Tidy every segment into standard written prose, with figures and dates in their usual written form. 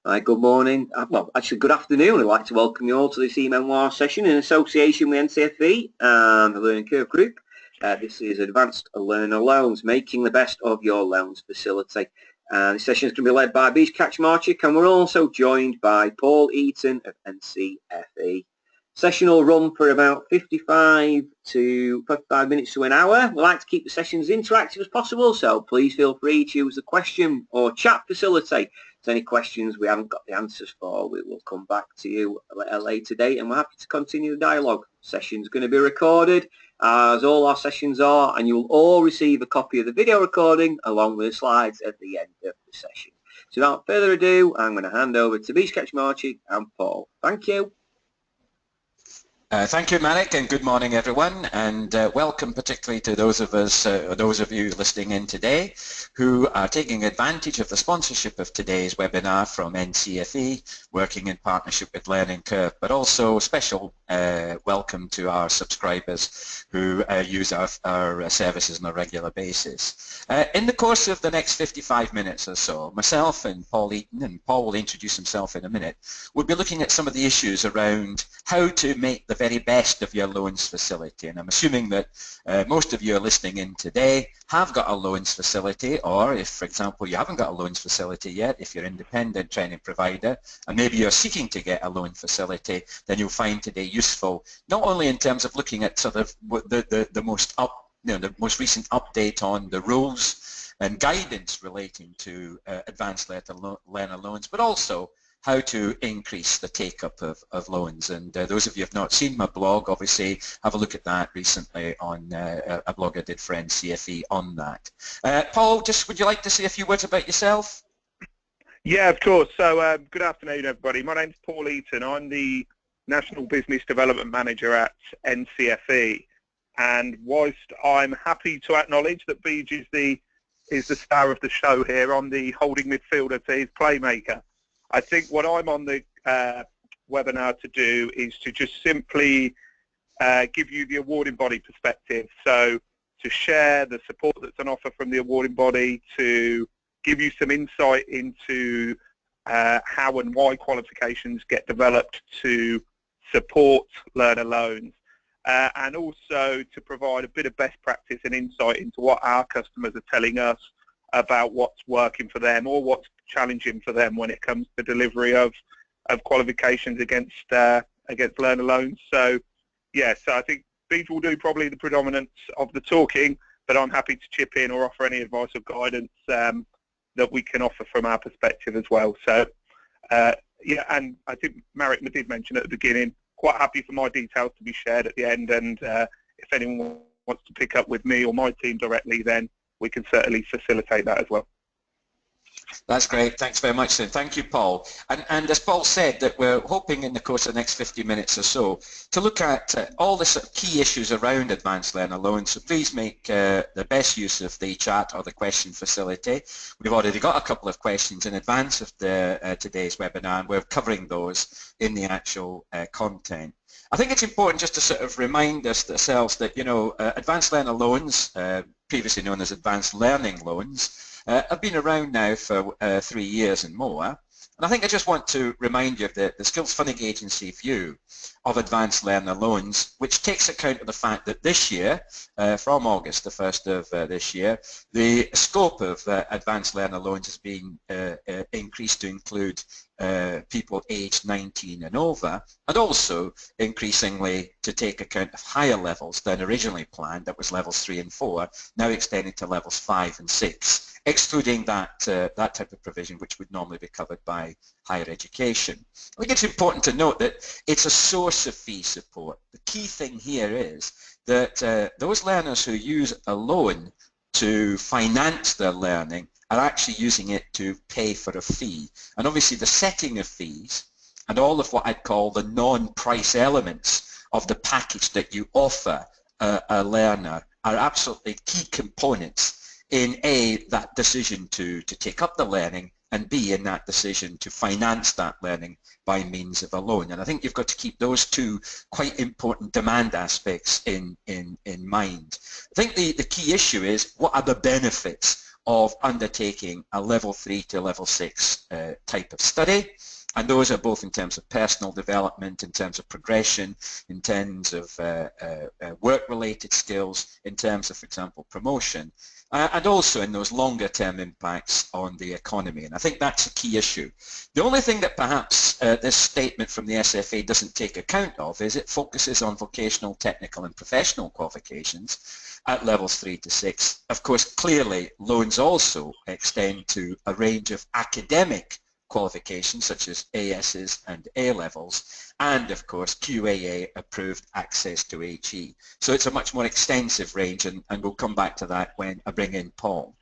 Hi, good morning. Well, actually, good afternoon. I'd like to welcome you all to this e-Memoir session in association with NCFE and the Learning Curve Group. This is Advanced Learner Loans, making the best of your loans facility. This session is going to be led by Beach Kaczmarczyk, and we're also joined by Paul Eaton of NCFE. Session will run for about 55 minutes to an hour. We like to keep the sessions interactive as possible, so please feel free to use the question or chat facility. If there's any questions we haven't got the answers for, we will come back to you at a later date, and we're happy to continue the dialogue. Session's going to be recorded, as all our sessions are, and you'll all receive a copy of the video recording along with the slides at the end of the session. So without further ado, I'm going to hand over to Beach Kaczmarczyk and Paul. Thank you. Thank you, Marek, and good morning, everyone, and welcome particularly to those of us, or those of you listening in today who are taking advantage of the sponsorship of today's webinar from NCFE, working in partnership with Learning Curve, but also special welcome to our subscribers who use our services on a regular basis. In the course of the next 55 minutes or so, myself and Paul Eaton, and Paul will introduce himself in a minute, we'll be looking at some of the issues around how to make the very best of your loans facility. And I'm assuming that most of you are listening in today have got a loans facility, or if, for example, you haven't got a loans facility yet, if you're an independent training provider and maybe you're seeking to get a loan facility, then you'll find today useful, not only in terms of looking at sort of the most recent update on the rules and guidance relating to advanced learner loans, but also how to increase the take-up of loans. And those of you who have not seen my blog, obviously have a look at that recently on a blog I did for NCFE on that. Paul, would you like to say a few words about yourself? Yeah, of course. So good afternoon, everybody. My name's Paul Eaton. I'm the National Business Development Manager at NCFE. And whilst I'm happy to acknowledge that Beej is the star of the show here, I'm the holding midfielder to his playmaker. I think what I'm on the webinar to do is to just simply give you the awarding body perspective. So to share the support that's on offer from the awarding body, to give you some insight into how and why qualifications get developed to support learner loans, and also to provide a bit of best practice and insight into what our customers are telling us about what's working for them or what's challenging for them when it comes to delivery of qualifications against learner loans. So yeah, so I think Beej will do probably the predominance of the talking, but I'm happy to chip in or offer any advice or guidance that we can offer from our perspective as well. So yeah, and I think Marek did mention at the beginning, quite happy for my details to be shared at the end, and if anyone wants to pick up with me or my team directly, then we can certainly facilitate that as well. That's great. Thanks very much, then. Thank you, Paul. And as Paul said, that we're hoping in the course of the next 50 minutes or so to look at all the sort of key issues around advanced learner loans. So please make the best use of the chat or the question facility. We've already got a couple of questions in advance of today's webinar, and we're covering those in the actual content. I think it's important just to sort of remind ourselves that, you know, advanced learner loans, previously known as advanced learning loans, have been around now for 3 years and more. And I think I just want to remind you of the Skills Funding Agency view of advanced learner loans, which takes account of the fact that this year, from August the 1st of this year, the scope of advanced learner loans has been increased to include people aged 19 and over, and also increasingly to take account of higher levels than originally planned, that was levels 3 and 4, now extending to levels 5 and 6. Excluding that type of provision which would normally be covered by higher education. I think it's important to note that it's a source of fee support. The key thing here is that those learners who use a loan to finance their learning are actually using it to pay for a fee. And obviously the setting of fees and all of what I'd call the non-price elements of the package that you offer a learner are absolutely key components in A, that decision to take up the learning, and B, in that decision to finance that learning by means of a loan. And I think you've got to keep those two quite important demand aspects in mind. I think the key issue is, what are the benefits of undertaking a level 3 to level 6 type of study. And those are both in terms of personal development, in terms of progression, in terms of work-related skills, in terms of, for example, promotion, and also in those longer-term impacts on the economy. And I think that's a key issue. The only thing that perhaps this statement from the SFA doesn't take account of is it focuses on vocational, technical and professional qualifications at levels 3 to 6. Of course, clearly, loans also extend to a range of academic qualifications such as ASs and A-levels, and of course QAA approved access to HE. So it's a much more extensive range, and we'll come back to that when I bring in Paul.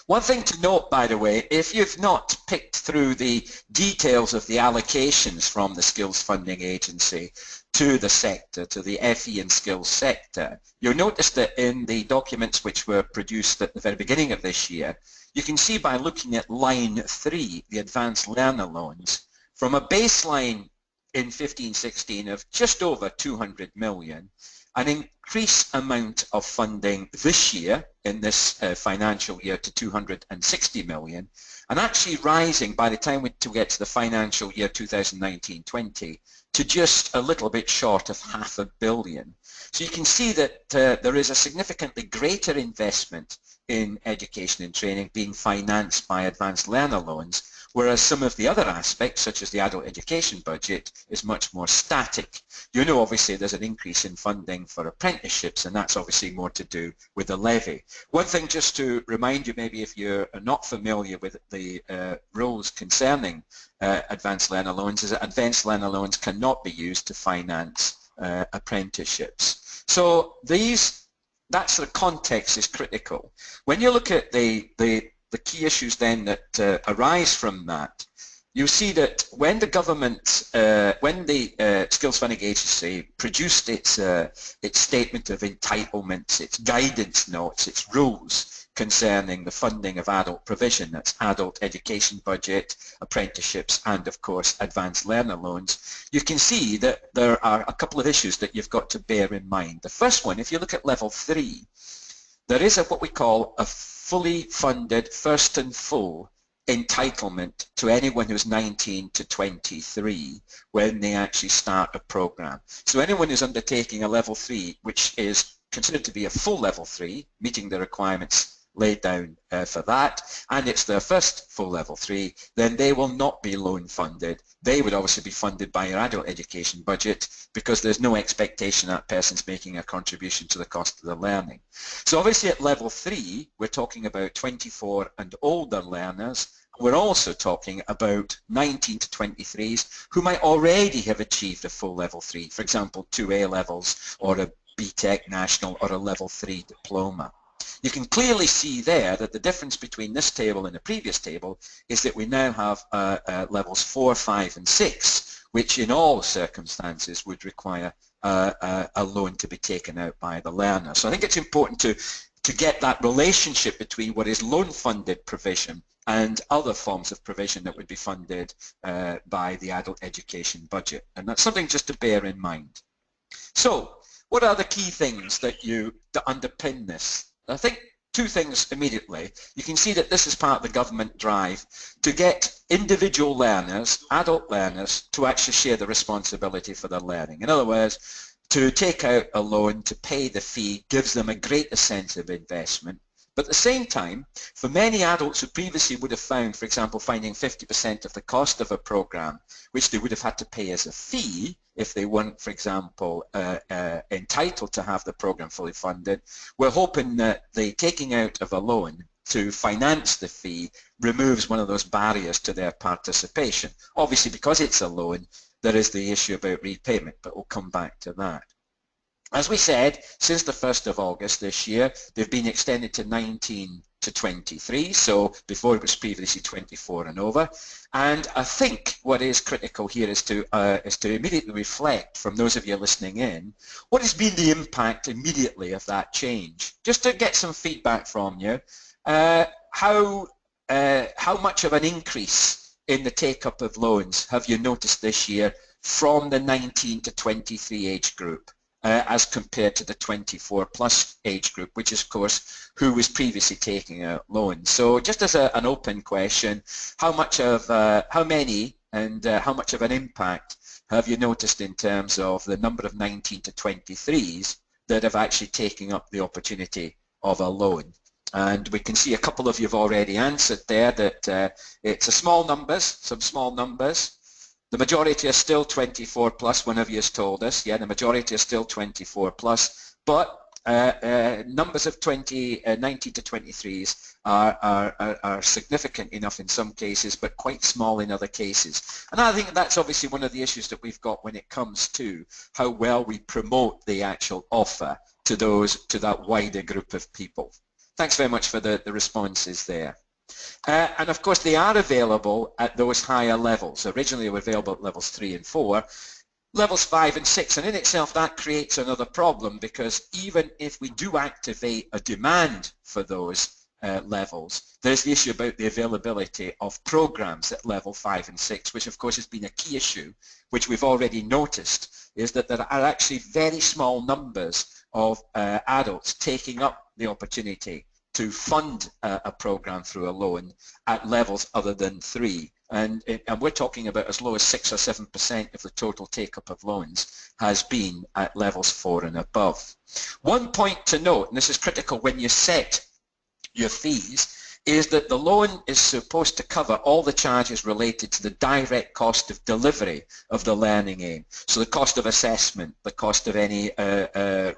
One thing to note, by the way, if you've not picked through the details of the allocations from the Skills Funding Agency to the sector, to the FE and skills sector, you'll notice that in the documents which were produced at the very beginning of this year, you can see by looking at line 3, the advanced learner loans, from a baseline in 15-16 of just over 200 million, an increased amount of funding this year, in this financial year, to 260 million, and actually rising by the time we get to the financial year 2019-20 to just a little bit short of $500 million. So you can see that there is a significantly greater investment in education and training being financed by advanced learner loans, whereas some of the other aspects, such as the adult education budget, is much more static. You know, obviously, there's an increase in funding for apprenticeships, and that's obviously more to do with the levy. One thing just to remind you, maybe if you're not familiar with the rules concerning advanced learner loans, is that advanced learner loans cannot be used to finance apprenticeships. So that sort of context is critical. When you look at the key issues then that arise from that, you see that when the government, when the Skills Funding Agency produced its statement of entitlements, its guidance notes, its rules concerning the funding of adult provision, that's adult education budget, apprenticeships, and of course advanced learner loans, you can see that there are a couple of issues that you've got to bear in mind. The first one, if you look at level 3, there is what we call a fully funded first and full entitlement to anyone who's 19 to 23 when they actually start a program. So anyone who's undertaking a level 3, which is considered to be a full level 3, meeting the requirements laid down for that, and it's their first full level 3, then they will not be loan funded. They would obviously be funded by your adult education budget because there's no expectation that person's making a contribution to the cost of the learning. So obviously at level 3, we're talking about 24 and older learners. We're also talking about 19 to 23s who might already have achieved a full level 3, for example, 2 A-levels or a BTEC National or a level 3 diploma. You can clearly see there that the difference between this table and the previous table is that we now have levels 4, 5 and 6, which in all circumstances would require a loan to be taken out by the learner. So I think it's important to get that relationship between what is loan funded provision and other forms of provision that would be funded by the adult education budget. And that's something just to bear in mind. So what are the key things that underpin this? I think two things immediately. You can see that this is part of the government drive to get individual learners, adult learners, to actually share the responsibility for their learning. In other words, to take out a loan, to pay the fee, gives them a greater sense of investment. But at the same time, for many adults who previously would have found, for example, finding 50% of the cost of a program, which they would have had to pay as a fee if they weren't, for example, entitled to have the program fully funded, we're hoping that the taking out of a loan to finance the fee removes one of those barriers to their participation. Obviously, because it's a loan, there is the issue about repayment, but we'll come back to that. As we said, since the 1st of August this year, they've been extended to 19 to 23, so before it was previously 24 and over. And I think what is critical here is to immediately reflect, from those of you listening in, what has been the impact immediately of that change? Just to get some feedback from you, how much of an increase in the take-up of loans have you noticed this year from the 19 to 23 age group? as compared to the 24 plus age group, which is of course who was previously taking out loans. So just as an open question, how many and how much of an impact have you noticed in terms of the number of 19 to 23s that have actually taken up the opportunity of a loan? And we can see a couple of you have already answered there that it's some small numbers. The majority are still 24 plus, one of you has told us. Yeah, the majority are still 24 plus, but numbers of 19 to 23s are significant enough in some cases, but quite small in other cases. And I think that's obviously one of the issues that we've got when it comes to how well we promote the actual offer to that wider group of people. Thanks very much for the responses there. And of course they are available at those higher levels. Originally they were available at levels 3 and 4. Levels 5 and 6, and in itself that creates another problem, because even if we do activate a demand for those levels, there's the issue about the availability of programs at level 5 and 6, which of course has been a key issue, which we've already noticed, is that there are actually very small numbers of adults taking up the opportunity to fund a program through a loan at levels other than 3. And we're talking about as low as 6 or 7% of the total take-up of loans has been at levels 4 and above. One point to note, and this is critical when you set your fees, is that the loan is supposed to cover all the charges related to the direct cost of delivery of the learning aim. So the cost of assessment, the cost of any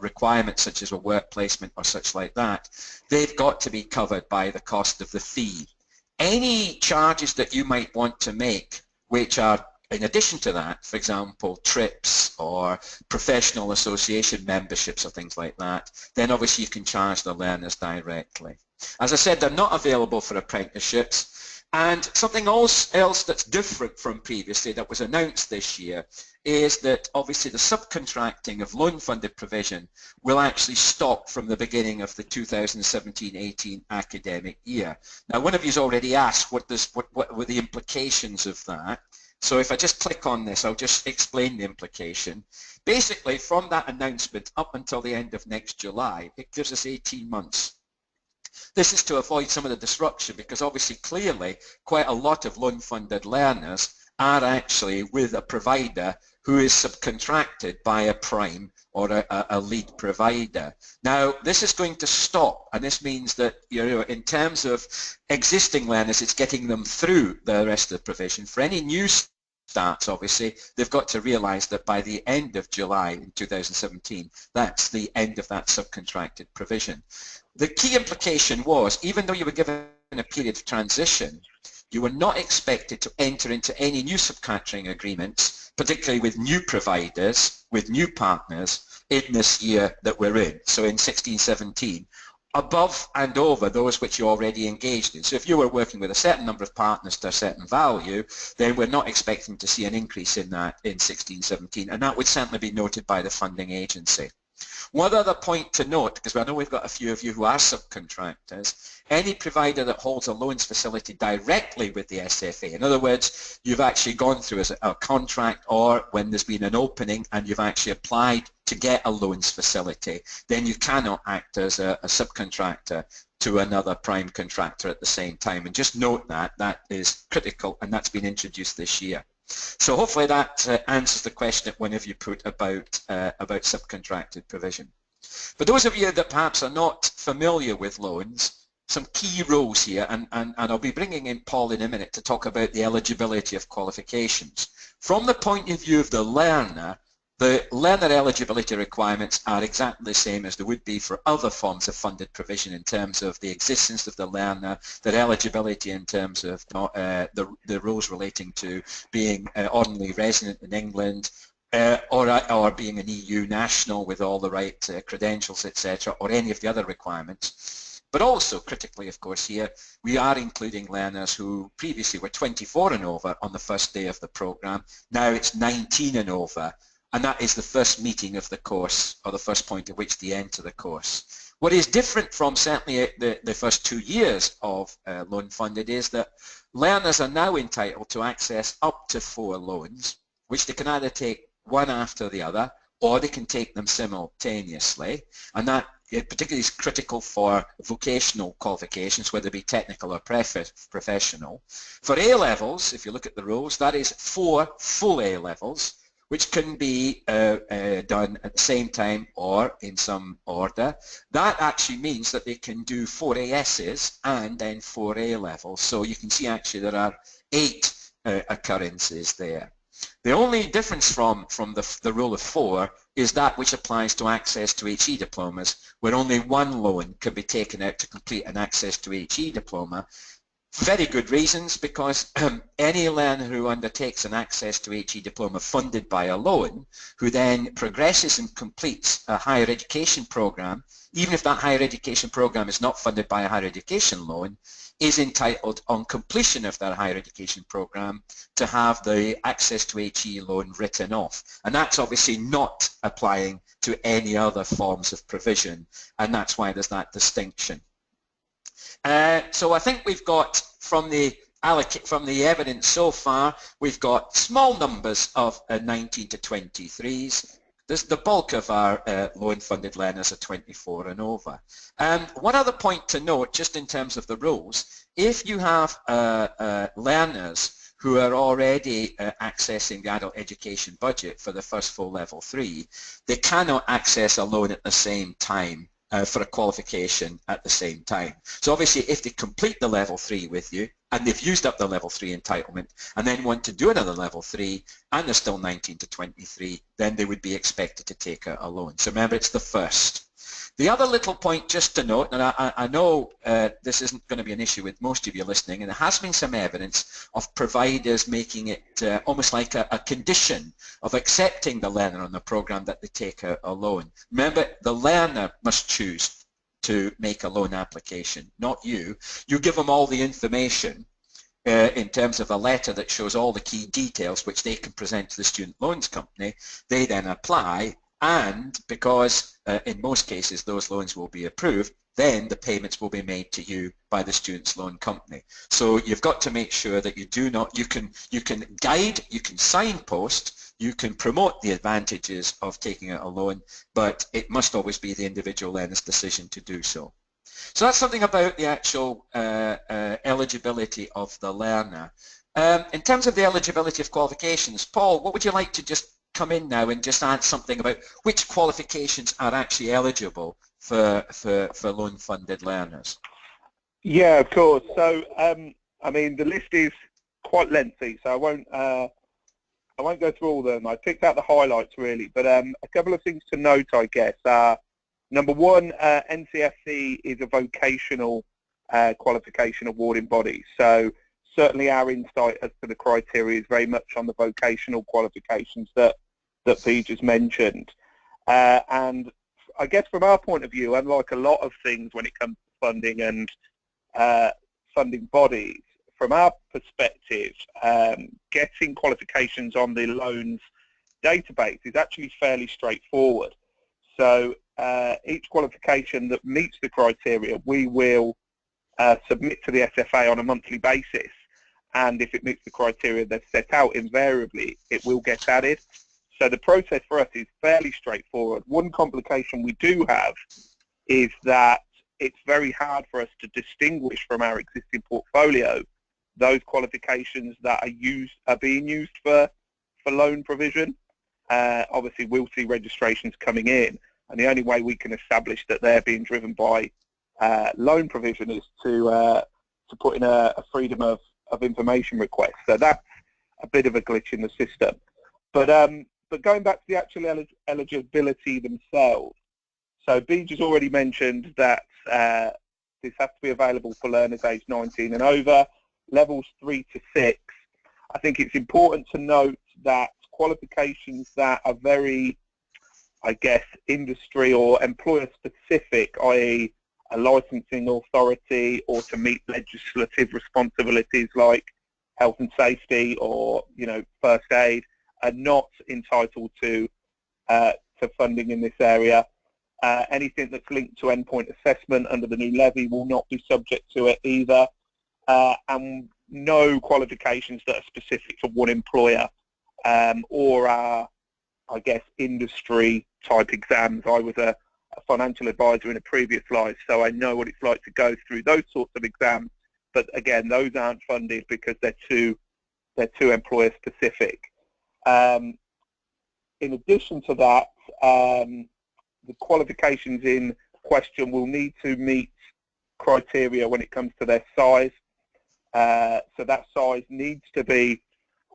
requirements such as a work placement or such like that, they've got to be covered by the cost of the fee. Any charges that you might want to make, which are in addition to that, for example, trips or professional association memberships or things like that, then obviously you can charge the learners directly. As I said, they're not available for apprenticeships. And something else that's different from previously that was announced this year is that obviously the subcontracting of loan-funded provision will actually stop from the beginning of the 2017-18 academic year. Now, one of you has already asked what were the implications of that. So if I just click on this, I'll just explain the implication. Basically, from that announcement up until the end of next July, it gives us 18 months. This is to avoid some of the disruption, because obviously clearly quite a lot of loan-funded learners are actually with a provider who is subcontracted by a prime or a lead provider. Now this is going to stop, and this means that, you know, in terms of existing learners, it's getting them through the rest of the provision. For any new starts, obviously, they've got to realise that by the end of July in 2017, that's the end of that subcontracted provision. The key implication was, even though you were given a period of transition, you were not expected to enter into any new subcontracting agreements, particularly with new providers, with new partners in this year that we're in, so in 16-17, above and over those which you already engaged in. So if you were working with a certain number of partners to a certain value, then we're not expecting to see an increase in that in 16-17, and that would certainly be noted by the funding agency. One other point to note, because I know we've got a few of you who are subcontractors, any provider that holds a loans facility directly with the SFA, in other words, you've actually gone through a contract, or when there's been an opening and you've actually applied to get a loans facility, then you cannot act as a subcontractor to another prime contractor at the same time. And just note that, that is critical, and that's been introduced this year. So hopefully that answers the question that one of you put about subcontracted provision. For those of you that perhaps are not familiar with loans, some key rules here, and I'll be bringing in Paul in a minute to talk about the eligibility of qualifications. From the point of view of the learner eligibility requirements are exactly the same as they would be for other forms of funded provision in terms of the existence of the learner, their eligibility in terms of the rules relating to being ordinarily resident in England, or being an EU national with all the right credentials, etc., or any of the other requirements. But also, critically, of course, here, we are including learners who previously were 24 and over on the first day of the programme. Now it's 19 and over. And that is the first meeting of the course, or the first point at which they enter the course. What is different from certainly the first 2 years of loan funded is that learners are now entitled to access up to 4 loans, which they can either take one after the other, or they can take them simultaneously, and that particularly is critical for vocational qualifications, whether it be technical or professional. For A-levels, if you look at the rules, that is 4 full A-levels, which can be done at the same time or in some order. That actually means that they can do 4 ASs and then 4 A-levels. So you can see actually there are 8 occurrences there. The only difference from the rule of 4 is that which applies to access to HE diplomas, where only 1 loan can be taken out to complete an access to HE diploma. Very good reasons, because any learner who undertakes an access to HE diploma funded by a loan, who then progresses and completes a higher education program, even if that higher education program is not funded by a higher education loan, is entitled on completion of that higher education program to have the access to HE loan written off. And that's obviously not applying to any other forms of provision, and that's why there's that distinction. So I think we've got from the evidence so far, we've got small numbers of 19 to 23s. The bulk of our loan-funded learners are 24 and over. One other point to note, just in terms of the rules, if you have learners who are already accessing the adult education budget for the first full level 3, they cannot access a loan at the same time for a qualification at the same time. So obviously if they complete the level 3 with you and they've used up the level 3 entitlement and then want to do another level 3 and they're still 19 to 23, then they would be expected to take out a loan. So remember, it's the first. The other little point just to note, and I know this isn't going to be an issue with most of you listening, and there has been some evidence of providers making it almost like a condition of accepting the learner on the program that they take out a loan. Remember, the learner must choose to make a loan application, not you. You give them all the information in terms of a letter that shows all the key details which they can present to the student loans company. They then apply, and because in most cases those loans will be approved, then the payments will be made to you by the student's loan company. So you've got to make sure that you do not, you can guide, you can signpost, you can promote the advantages of taking out a loan, but it must always be the individual learner's decision to do so. So that's something about the actual eligibility of the learner. In terms of the eligibility of qualifications, Paul, what would you like to just come in now and just add something about which qualifications are actually eligible for loan-funded learners? Yeah, of course. So, I mean, the list is quite lengthy, so I won't go through all of them. I picked out the highlights really, but a couple of things to note, I guess. Number one, NCFE is a vocational qualification awarding body. So certainly our insight as to the criteria is very much on the vocational qualifications that P just mentioned. And I guess from our point of view, unlike a lot of things when it comes to funding and funding bodies, from our perspective, getting qualifications on the loans database is actually fairly straightforward. So each qualification that meets the criteria, we will submit to the SFA on a monthly basis, and if it meets the criteria they've set out, invariably it will get added. So the process for us is fairly straightforward. One complication we do have is that it's very hard for us to distinguish from our existing portfolio those qualifications that are being used for loan provision. Obviously we'll see registrations coming in, and the only way we can establish that they're being driven by loan provision is to put in a freedom of information request. So that's a bit of a glitch in the system. But going back to the actual eligibility themselves, so Beej has already mentioned that this has to be available for learners aged 19 and over, levels 3 to 6. I think it's important to note that qualifications that are very, I guess, industry or employer specific, i.e. a licensing authority or to meet legislative responsibilities like health and safety or, you know, first aid, are not entitled to funding in this area. Anything that's linked to endpoint assessment under the new levy will not be subject to it either, and no qualifications that are specific to one employer or are I guess, industry type exams. I was a financial advisor in a previous life, so I know what it's like to go through those sorts of exams. But again, those aren't funded because they're too employer specific. In addition to that, the qualifications in question will need to meet criteria when it comes to their size. So that size needs to be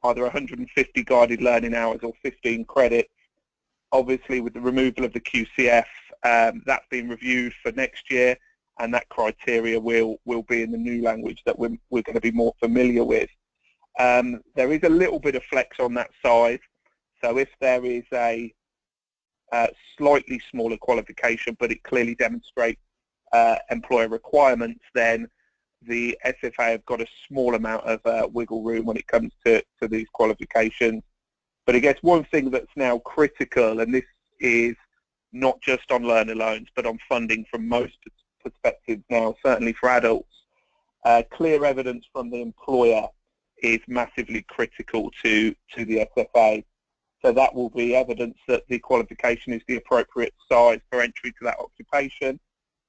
either 150 guided learning hours or 15 credits. Obviously, with the removal of the QCF, that's been reviewed for next year, and that criteria will be in the new language that we're going to be more familiar with. There is a little bit of flex on that size. So if there is a slightly smaller qualification, but it clearly demonstrates employer requirements, then the SFA have got a small amount of wiggle room when it comes to these qualifications. But I guess one thing that's now critical, and this is not just on learner loans, but on funding from most perspectives now, certainly for adults, clear evidence from the employer is massively critical to the SFA. So that will be evidence that the qualification is the appropriate size for entry to that occupation.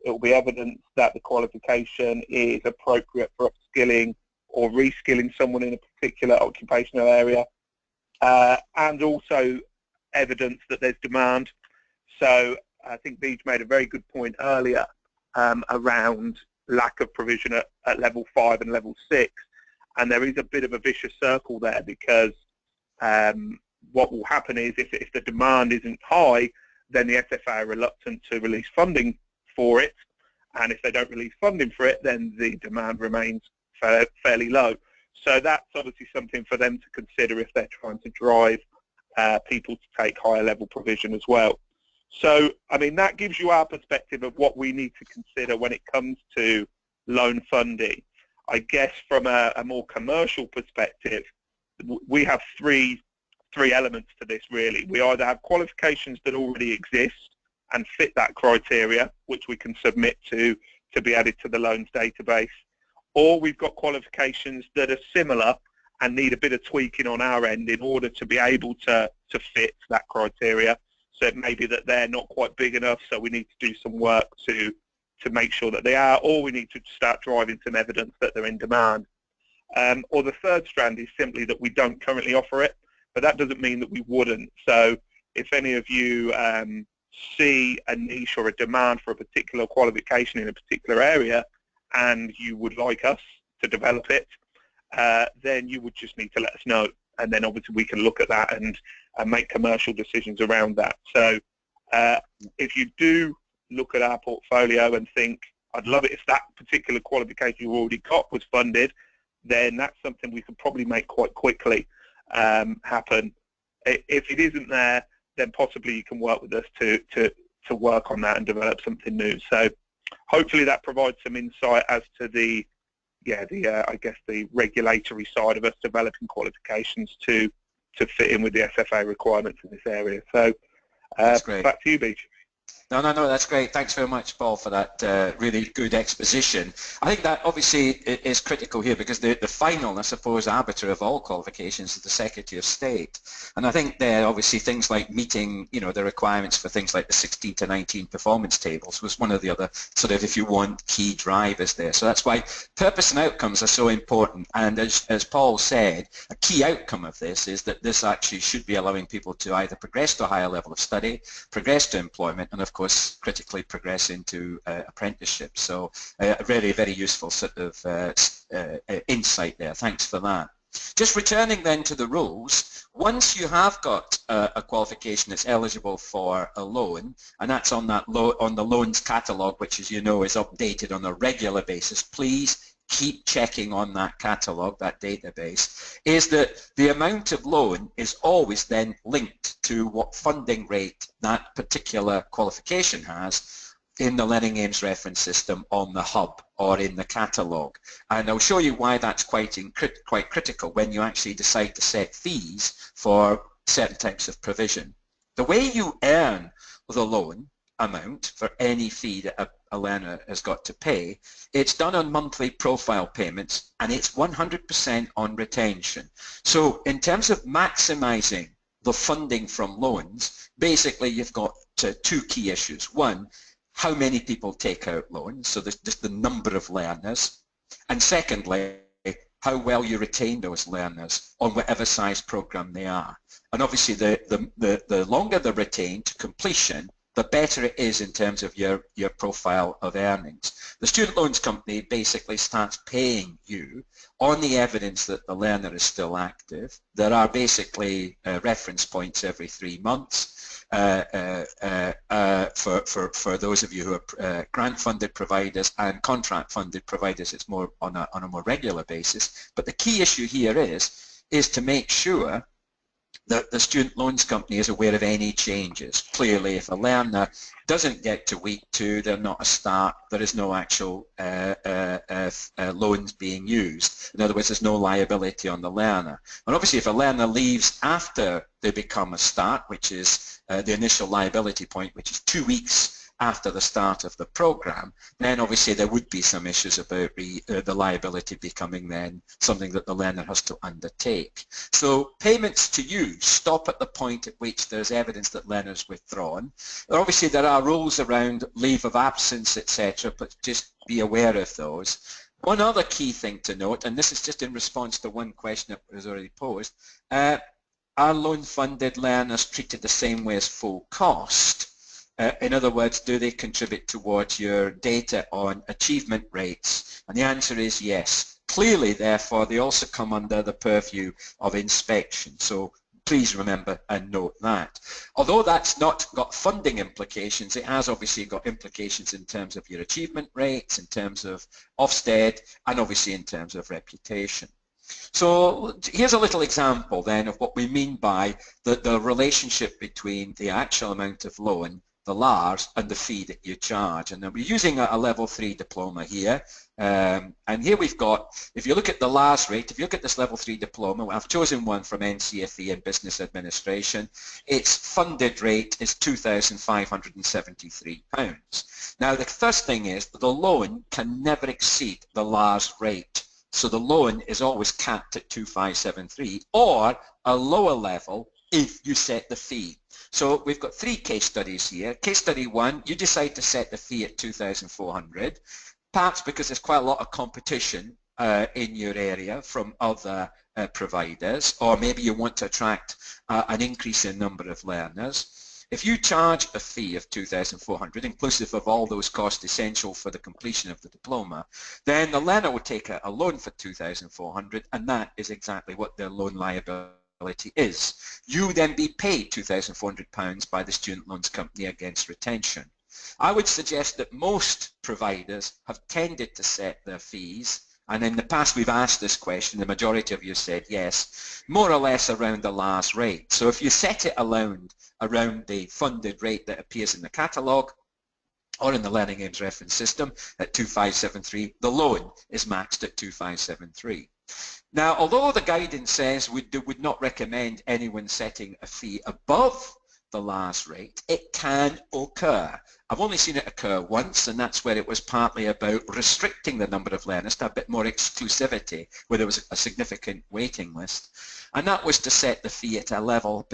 It will be evidence that the qualification is appropriate for upskilling or reskilling someone in a particular occupational area, and also evidence that there's demand. So I think Beej made a very good point earlier around lack of provision at level 5 and level 6, and there is a bit of a vicious circle there, because what will happen is if the demand isn't high, then the SFA are reluctant to release funding for it, and if they don't release funding for it, then the demand remains fairly low. So that's obviously something for them to consider if they're trying to drive people to take higher level provision as well. So, I mean, that gives you our perspective of what we need to consider when it comes to loan funding. I guess from a more commercial perspective, we have three elements to this, really. We either have qualifications that already exist and fit that criteria, which we can submit to be added to the loans database, or we've got qualifications that are similar and need a bit of tweaking on our end in order to be able to fit that criteria. So it may be that they're not quite big enough, so we need to do some work to make sure that they are, or we need to start driving some evidence that they're in demand. Or the third strand is simply that we don't currently offer it, but that doesn't mean that we wouldn't. So if any of you see a niche or a demand for a particular qualification in a particular area and you would like us to develop it, then you would just need to let us know, and then obviously we can look at that and make commercial decisions around that. So if you do look at our portfolio and think, I'd love it if that particular qualification you already got was funded, then that's something we could probably make quite quickly happen. If it isn't there, then possibly you can work with us to work on that and develop something new. So hopefully that provides some insight as to the I guess the regulatory side of us developing qualifications to fit in with the SFA requirements in this area. So that's great. Back to you, Beej. No, that's great. Thanks very much, Paul, for that really good exposition. I think that obviously is critical here, because the final, I suppose, arbiter of all qualifications is the Secretary of State. And I think there obviously things like meeting, the requirements for things like the 16 to 19 performance tables was one of the other sort of, if you want, key drivers there. So that's why purpose and outcomes are so important. And as Paul said, a key outcome of this is that this actually should be allowing people to either progress to a higher level of study, progress to employment, and of course critically progress into apprenticeship. So a very, very useful sort of insight there. Thanks for that. Just returning then to the rules, once you have got a qualification that's eligible for a loan, and that's on that on the loans catalogue, which, as you know, is updated on a regular basis, please keep checking on that catalogue, that database, is that the amount of loan is always then linked to what funding rate that particular qualification has in the Learning Aims reference system on the hub or in the catalogue. And I'll show you why that's quite critical when you actually decide to set fees for certain types of provision. The way you earn the loan amount for any fee that a learner has got to pay, it's done on monthly profile payments, and it's 100% on retention. So in terms of maximising the funding from loans, basically you've got two key issues. One, how many people take out loans, so there's just the number of learners. And secondly, how well you retain those learners on whatever size program they are. And obviously the longer they're retained to completion, the better it is in terms of your profile of earnings. The student loans company basically starts paying you on the evidence that the learner is still active. There are basically reference points every 3 months for those of you who are grant-funded providers and contract-funded providers. It's more on a more regular basis. But the key issue here is to make sure that the student loans company is aware of any changes. Clearly, if a learner doesn't get to week 2, they're not a start, there is no actual loans being used. In other words, there's no liability on the learner. And obviously, if a learner leaves after they become a start, which is the initial liability point, which is 2 weeks after the start of the program, then obviously there would be some issues about the liability becoming then something that the learner has to undertake. So payments to you stop at the point at which there's evidence that learner's withdrawn. Obviously there are rules around leave of absence, etc., but just be aware of those. One other key thing to note, and this is just in response to one question that was already posed, are loan-funded learners treated the same way as full cost? In other words, do they contribute towards your data on achievement rates? And the answer is yes. Clearly, therefore, they also come under the purview of inspection. So please remember and note that. Although that's not got funding implications, it has obviously got implications in terms of your achievement rates, in terms of Ofsted, and obviously in terms of reputation. So here's a little example then of what we mean by the relationship between the actual amount of loan, the LARS, and the fee that you charge. And then we're using a level 3 diploma here. And here we've got, if you look at the LARS rate, if you look at this level 3 diploma, I've chosen one from NCFE in Business Administration. Its funded rate is £2,573. Now the first thing is the loan can never exceed the LARS rate. So the loan is always capped at 2,573 or a lower level if you set the fee. So we've got 3 case studies here. Case study 1, you decide to set the fee at 2,400, perhaps because there's quite a lot of competition in your area from other providers, or maybe you want to attract an increase in number of learners. If you charge a fee of 2,400, inclusive of all those costs essential for the completion of the diploma, then the learner will take a loan for 2,400, and that is exactly what their loan liability is. You then be paid £2,400 by the student loans company against retention. I would suggest that most providers have tended to set their fees, and in the past we've asked this question, the majority of you said yes, more or less around the last rate. So if you set it around the funded rate that appears in the catalogue or in the Learning Aims reference system at 2,573, the loan is maxed at 2,573. Now, although the guidance says we would not recommend anyone setting a fee above the last rate, it can occur. I've only seen it occur once, and that's where it was partly about restricting the number of learners to a bit more exclusivity, where there was a significant waiting list, and that was to set the fee at a level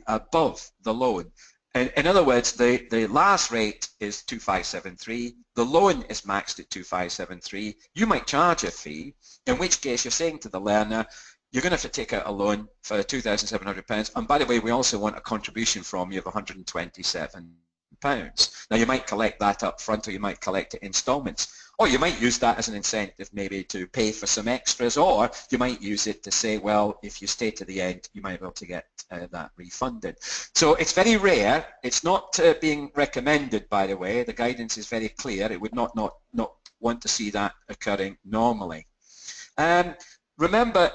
above the loan. In other words, the last rate is 2,573, the loan is maxed at 2,573, you might charge a fee, in which case you're saying to the learner, you're going to have to take out a loan for £2,700, and by the way, we also want a contribution from you of £127. Now you might collect that up front, or you might collect it in instalments, or you might use that as an incentive maybe to pay for some extras, or you might use it to say, well, if you stay to the end, you might be able to get that refunded. So it's very rare. It's not being recommended, by the way. The guidance is very clear. It would not want to see that occurring normally. Remember,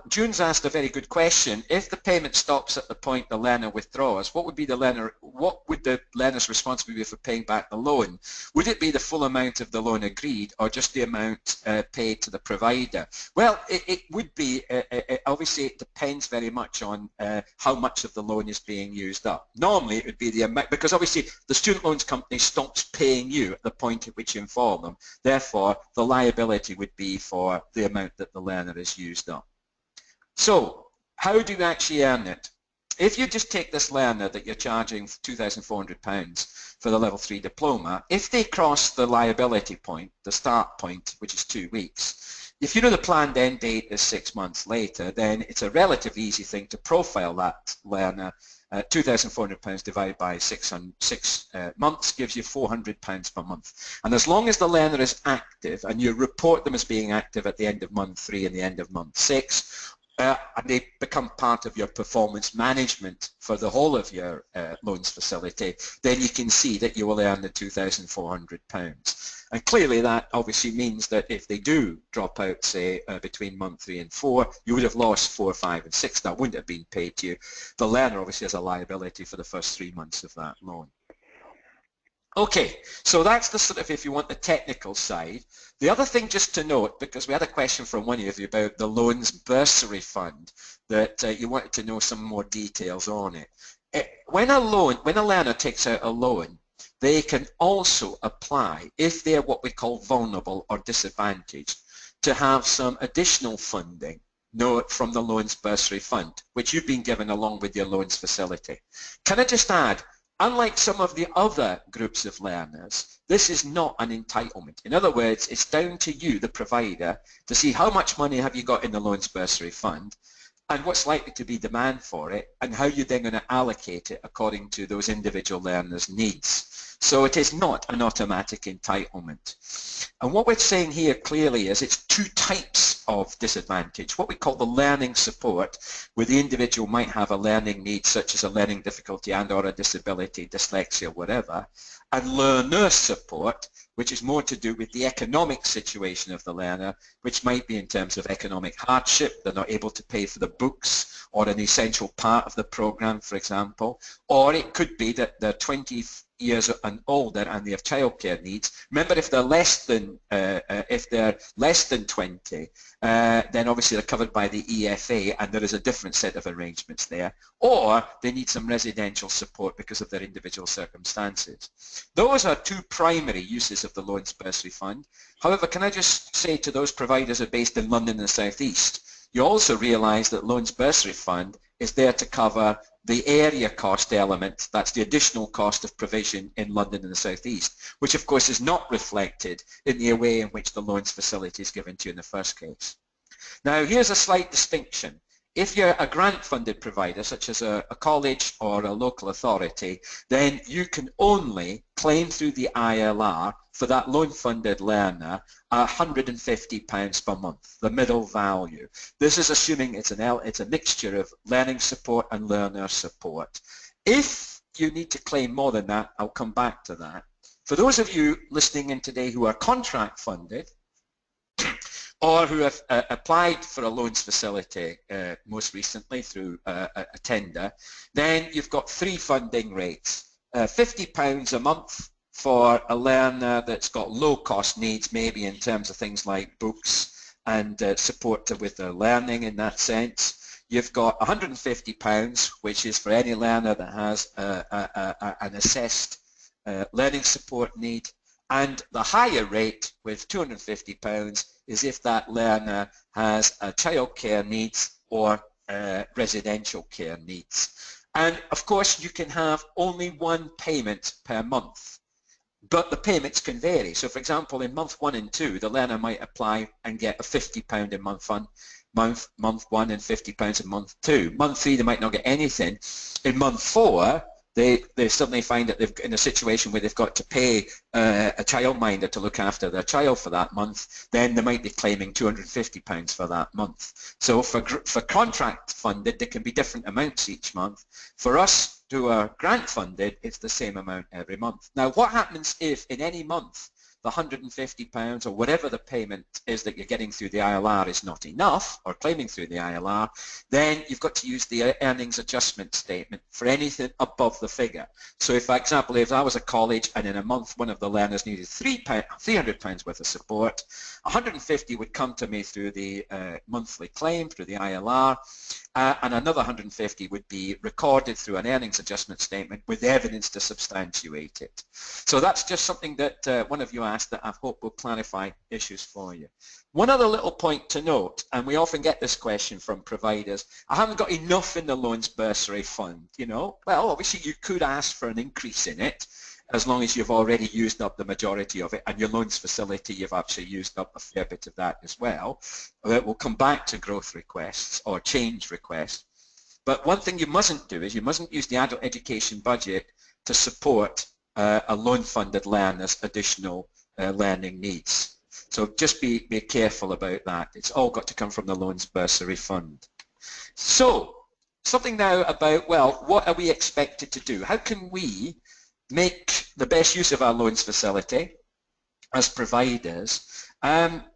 June's asked a very good question. If the payment stops at the point the learner withdraws, what would the learner's responsibility be for paying back the loan? Would it be the full amount of the loan agreed, or just the amount paid to the provider? Well, it would be, obviously it depends very much on how much of the loan is being used up. Normally it would be the amount, because obviously the student loans company stops paying you at the point at which you inform them. Therefore, the liability would be for the amount that the learner is used up. So how do you actually earn it? if you just take this learner that you're charging £2,400 for the level 3 diploma, if they cross the liability point, the start point, which is 2 weeks, if you know the planned end date is 6 months later, then it's a relatively easy thing to profile that learner. £2,400 divided by 6 months gives you £400 per month. And as long as the learner is active and you report them as being active at the end of month 3 and the end of month 6, and they become part of your performance management for the whole of your loans facility, then you can see that you will earn the £2,400. And clearly that obviously means that if they do drop out, say, between month 3 and 4, you would have lost 4, 5 and 6. That wouldn't have been paid to you. The learner obviously has a liability for the first 3 months of that loan. Okay, so that's the sort of, if you want, the technical side. The other thing just to note, because we had a question from one of you about the loans bursary fund, that you wanted to know some more details on it. When a learner takes out a loan, they can also apply, if they're what we call vulnerable or disadvantaged, to have some additional funding from the loans bursary fund, which you've been given along with your loans facility. Can I just add, unlike some of the other groups of learners, this is not an entitlement. In other words, it's down to you, the provider, to see how much money have you got in the loans bursary fund and what's likely to be demand for it, and how you're then going to allocate it according to those individual learners' needs. So it is not an automatic entitlement. And what we're saying here clearly is it's two types of disadvantage. What we call the learning support, where the individual might have a learning need such as a learning difficulty and or a disability, dyslexia, whatever, and learner support, which is more to do with the economic situation of the learner, which might be in terms of economic hardship. They're not able to pay for the books or an essential part of the program, for example, or it could be that they're 20 years and older and they have childcare needs. Remember, if they're less than 20, then obviously they're covered by the EFA, and there is a different set of arrangements there. Or they need some residential support because of their individual circumstances. Those are two primary uses of the Loans Bursary Fund. However, can I just say to those providers who are based in London and the South East, you also realise that Loans Bursary Fund is there to cover the area cost element, that's the additional cost of provision in London and the South East, which of course is not reflected in the way in which the loans facility is given to you in the first case. Now here's a slight distinction. If you're a grant-funded provider, such as a college or a local authority, then you can only claim through the ILR for that loan-funded learner £150 per month, the middle value. This is assuming it's a mixture of learning support and learner support. If you need to claim more than that, I'll come back to that. For those of you listening in today who are contract-funded, or who have applied for a loans facility most recently through a tender, then you've got three funding rates. £50 a month for a learner that's got low cost needs, maybe in terms of things like books and support with their learning in that sense. You've got £150, which is for any learner that has an assessed learning support need. And the higher rate with £250 is if that learner has childcare needs or residential care needs. And of course you can have only one payment per month, but the payments can vary. So for example, in month 1 and 2, the learner might apply and get a £50 in month 1 and £50 in month 2. Month 3 they might not get anything. In month 4 they suddenly find that they're in a situation where they've got to pay a childminder to look after their child for that month, then they might be claiming £250 for that month. So for contract funded, there can be different amounts each month. For us who are grant funded, it's the same amount every month. Now what happens if in any month the £150 or whatever the payment is that you're getting through the ILR is not enough, or claiming through the ILR, then you've got to use the earnings adjustment statement for anything above the figure. So if, for example, if I was a college and in a month one of the learners needed £300 worth of support, £150 would come to me through the monthly claim, through the ILR, and another £150 would be recorded through an earnings adjustment statement with evidence to substantiate it. So that's just something that one of you asked that I hope will clarify issues for you. One other little point to note, and we often get this question from providers, I haven't got enough in the loans bursary fund, you know. Well, obviously you could ask for an increase in it as long as you've already used up the majority of it, and your loans facility, you've actually used up a fair bit of that as well. We'll come back to growth requests or change requests. But one thing you mustn't do is you mustn't use the adult education budget to support a loan-funded learner's additional learning needs. So just be careful about that. It's all got to come from the loans bursary fund. So something now about, well, what are we expected to do? How can we make the best use of our loans facility as providers?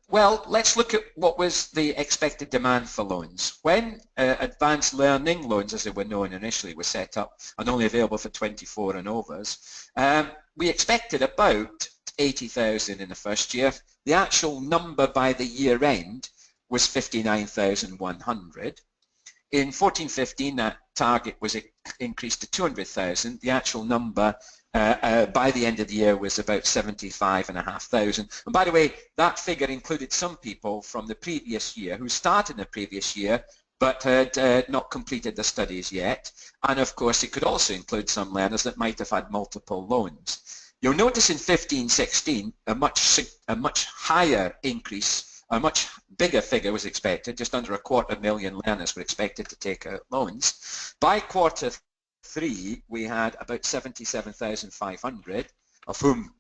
Well, let's look at what was the expected demand for loans. When advanced learning loans, as they were known initially, were set up and only available for 24 and overs, we expected about 80,000 in the first year. The actual number by the year end was 59,100. In 14-15, that target was increased to 200,000. The actual number by the end of the year was about 75,500. And by the way, that figure included some people from the previous year who started in the previous year but had not completed the studies yet. And of course, it could also include some learners that might have had multiple loans. You'll notice in 15-16, a much higher increase, a much bigger figure was expected. Just under 250,000 learners were expected to take out loans. By quarter 3, we had about 77,500, of whom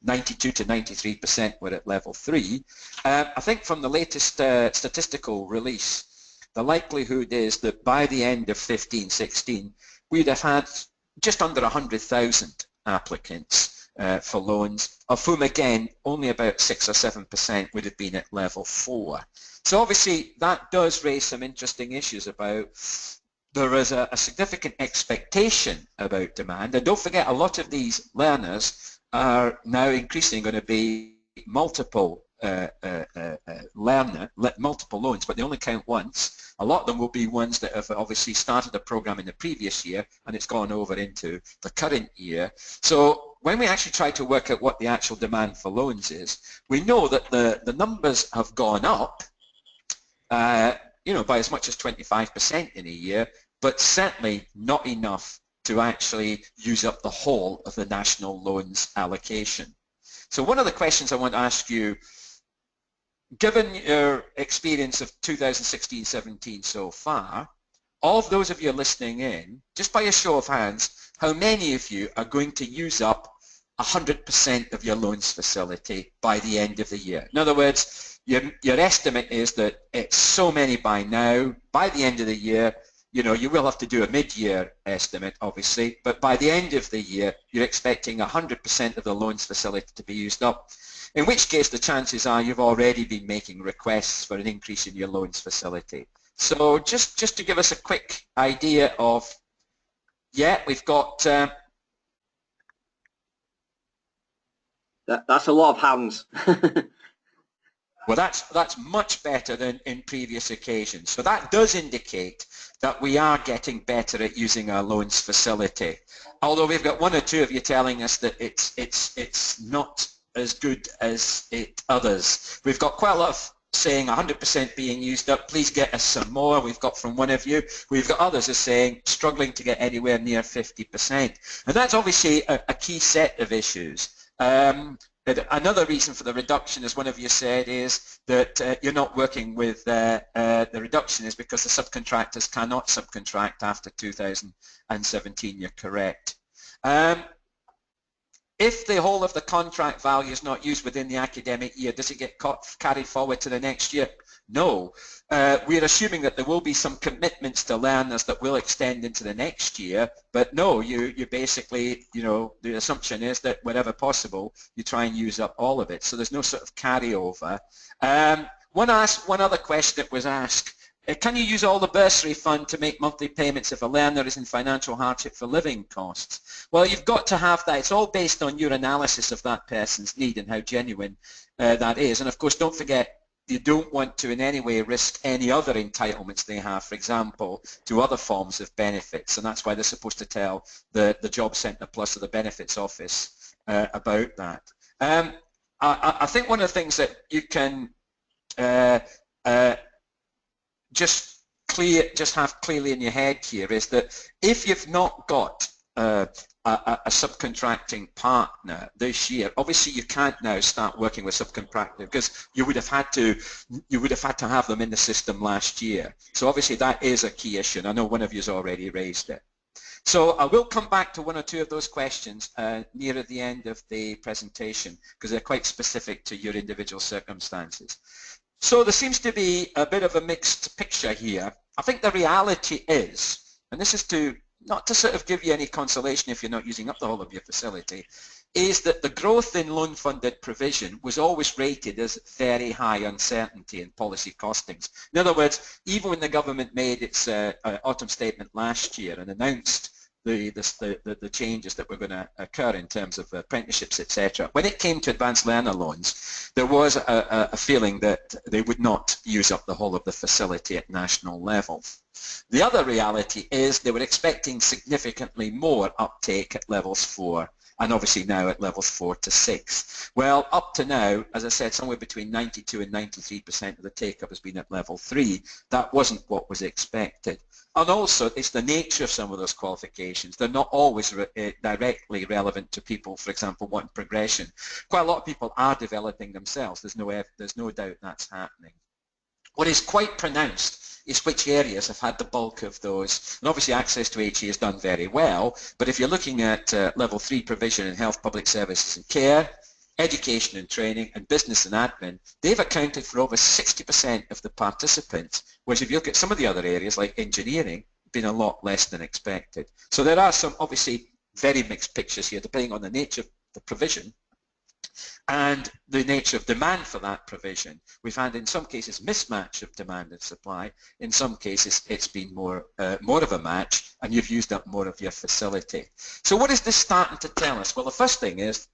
92 to 93% were at level 3. I think from the latest statistical release, the likelihood is that by the end of 15-16, we'd have had just under 100,000 applicants for loans, of whom again only about 6 or 7% would have been at level 4. So obviously that does raise some interesting issues about there is a significant expectation about demand, and don't forget a lot of these learners are now increasingly going to be multiple multiple loans, but they only count once. A lot of them will be ones that have obviously started a program in the previous year and it's gone over into the current year. So when we actually try to work out what the actual demand for loans is, we know that the numbers have gone up you know, by as much as 25% in a year, but certainly not enough to actually use up the whole of the national loans allocation. So one of the questions I want to ask you, given your experience of 2016-17 so far, of those of you listening in, just by a show of hands, how many of you are going to use up 100% of your loans facility by the end of the year? In other words, your estimate is that it's so many by now. By the end of the year, you know, you will have to do a mid-year estimate, obviously, but by the end of the year, you're expecting 100% of the loans facility to be used up, in which case the chances are you've already been making requests for an increase in your loans facility. So just to give us a quick idea of, yeah, we've got... That's a lot of hands. Well, that's much better than in previous occasions. So that does indicate that we are getting better at using our loans facility. Although we've got one or two of you telling us that it's not as good as others. We've got quite a lot of saying 100% being used up, please get us some more. We've got from one of you. We've got others are saying struggling to get anywhere near 50%. And that's obviously a key set of issues. Another reason for the reduction, as one of you said, is that you're not working with the reduction is because the subcontractors cannot subcontract after 2017. You're correct. If the whole of the contract value is not used within the academic year, does it get carried forward to the next year? No. We're assuming that there will be some commitments to learners that will extend into the next year, but no, you basically, you know, the assumption is that wherever possible, you try and use up all of it. So there's no sort of carryover. One other question that was asked, can you use all the bursary fund to make monthly payments if a learner is in financial hardship for living costs? Well, you've got to have that. It's all based on your analysis of that person's need and how genuine that is. And of course, don't forget, you don't want to in any way risk any other entitlements they have, for example, to other forms of benefits. And that's why they're supposed to tell the Job Centre Plus or the Benefits Office about that. I think one of the things that you can just have clearly in your head here is that if you've not got a subcontracting partner this year, obviously you can't now start working with subcontractors because you would have had to have them in the system last year. So obviously that is a key issue, and I know one of you has already raised it. So I will come back to one or two of those questions near at the end of the presentation because they're quite specific to your individual circumstances. So there seems to be a bit of a mixed picture here. I think the reality is, and this is not to sort of give you any consolation if you're not using up the whole of your facility, is that the growth in loan-funded provision was always rated as very high uncertainty in policy costings. In other words, even when the government made its autumn statement last year and announced the changes that were going to occur in terms of apprenticeships, etc. When it came to advanced learner loans, there was a feeling that they would not use up the whole of the facility at national level. The other reality is they were expecting significantly more uptake at levels 4 and obviously now at levels 4 to 6. Well, up to now, as I said, somewhere between 92 and 93% of the take-up has been at level 3. That wasn't what was expected. And also, it's the nature of some of those qualifications. They're not always directly relevant to people, for example, wanting progression. Quite a lot of people are developing themselves. There's no doubt that's happening. What is quite pronounced is which areas have had the bulk of those. And obviously access to HE has done very well, but if you're looking at level 3 provision in health, public services and care, education and training, and business and admin, they've accounted for over 60% of the participants, whereas if you look at some of the other areas like engineering, been a lot less than expected. So there are some obviously very mixed pictures here depending on the nature of the provision and the nature of demand for that provision. We've had in some cases mismatch of demand and supply. In some cases it's been more of a match and you've used up more of your facility. So what is this starting to tell us? Well, the first thing is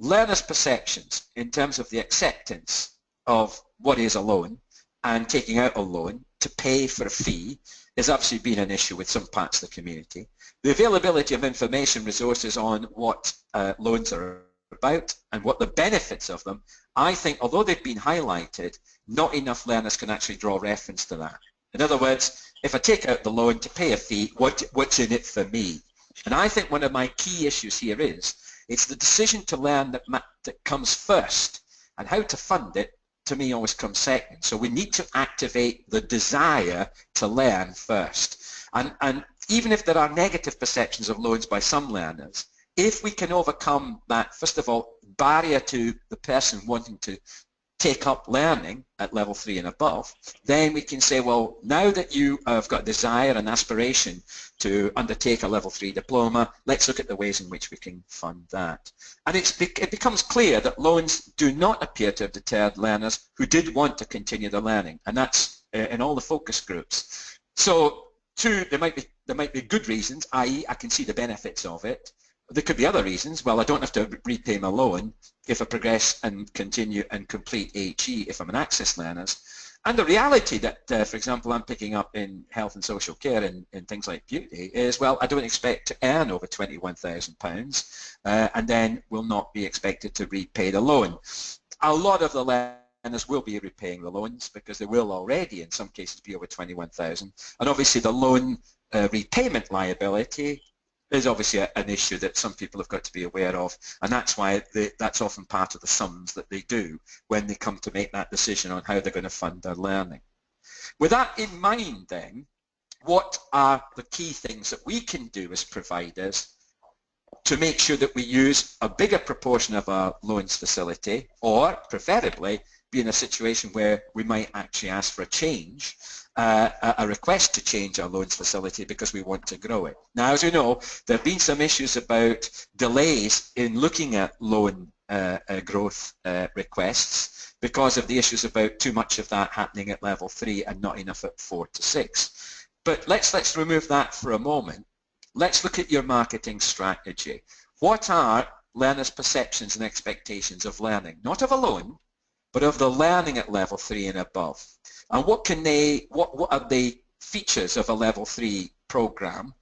learners' perceptions in terms of the acceptance of what is a loan and taking out a loan to pay for a fee has obviously been an issue with some parts of the community. The availability of information resources on what loans are about and what the benefits of them, I think although they've been highlighted, not enough learners can actually draw reference to that. In other words, if I take out the loan to pay a fee, what's in it for me? And I think one of my key issues here is it's the decision to learn that comes first, and how to fund it to me always comes second. So we need to activate the desire to learn first. And even if there are negative perceptions of loans by some learners, if we can overcome that, first of all, barrier to the person wanting to take up learning at level 3 and above, then we can say, well, now that you have got desire and aspiration to undertake a level 3 diploma, let's look at the ways in which we can fund that. And it becomes clear that loans do not appear to have deterred learners who did want to continue the learning, and that's in all the focus groups. So there might be good reasons, i.e. I can see the benefits of it. There could be other reasons. Well, I don't have to repay my loan if I progress and continue and complete HE if I'm an access learner. And the reality that, for example, I'm picking up in health and social care and in things like beauty is, well, I don't expect to earn over £21,000 and then will not be expected to repay the loan. A lot of the learners will be repaying the loans because they will already in some cases be over 21,000. And obviously the loan repayment liability is obviously an issue that some people have got to be aware of, and that's why that's often part of the sums that they do when they come to make that decision on how they're going to fund their learning. With that in mind then, what are the key things that we can do as providers to make sure that we use a bigger proportion of our loans facility, or preferably be in a situation where we might actually ask for a change, a request to change our loans facility because we want to grow it. Now, as you know, there have been some issues about delays in looking at loan growth requests because of the issues about too much of that happening at level 3 and not enough at 4 to 6. But let's remove that for a moment. Let's look at your marketing strategy. What are learners' perceptions and expectations of learning? Not of a loan, but of the learning at level 3 and above. And what are the features of a level 3 program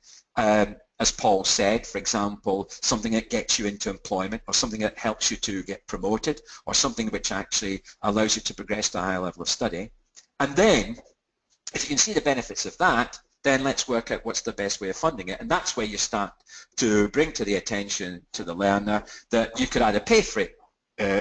as Paul said, for example, something that gets you into employment, or something that helps you to get promoted, or something which actually allows you to progress to a higher level of study. And then, if you can see the benefits of that, then let's work out what's the best way of funding it. And that's where you start to bring to the attention to the learner that you could either pay for it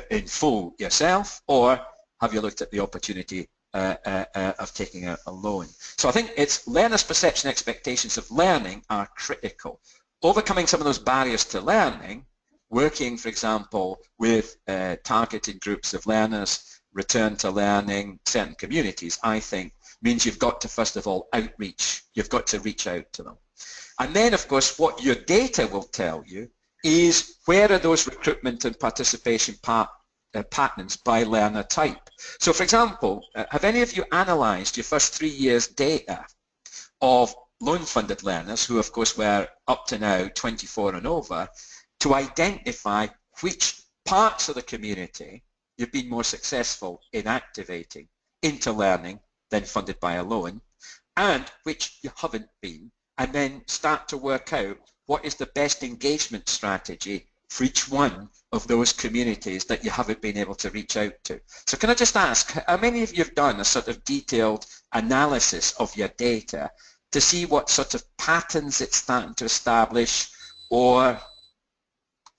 in full yourself, or have you looked at the opportunity of taking a loan. So I think it's learners' perception expectations of learning are critical. Overcoming some of those barriers to learning, working, for example, with targeted groups of learners, return to learning, certain communities, I think, means you've got to, first of all, outreach. You've got to reach out to them. And then, of course, what your data will tell you is where are those recruitment and participation patterns by learner type. So, for example, have any of you analysed your first 3 years' data of loan-funded learners, who, of course, were up to now 24 and over, to identify which parts of the community you've been more successful in activating into learning than funded by a loan, and which you haven't been, and then start to work out what is the best engagement strategy for each one of those communities that you haven't been able to reach out to. So can I just ask, how many of you have done a sort of detailed analysis of your data to see what sort of patterns it's starting to establish, or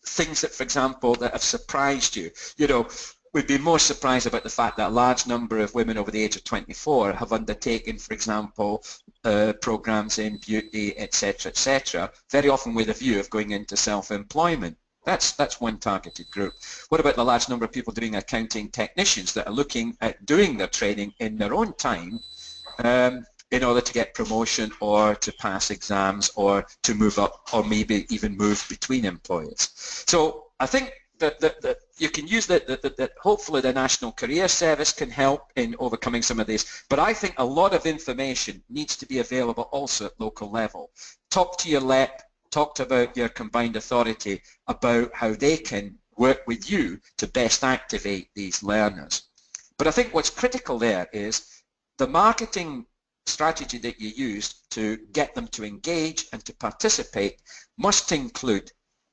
things that, for example, that have surprised you? You know, we'd be more surprised about the fact that a large number of women over the age of 24 have undertaken, for example, programs in beauty, etc., very often with a view of going into self-employment. That's one targeted group. What about the large number of people doing accounting technicians that are looking at doing their training in their own time in order to get promotion, or to pass exams, or to move up, or maybe even move between employers? So I think that you can use that hopefully the National Career Service can help in overcoming some of these, but I think a lot of information needs to be available also at local level. Talk to your LEP, talk about your combined authority about how they can work with you to best activate these learners. But I think what's critical there is the marketing strategy that you use to get them to engage and to participate must include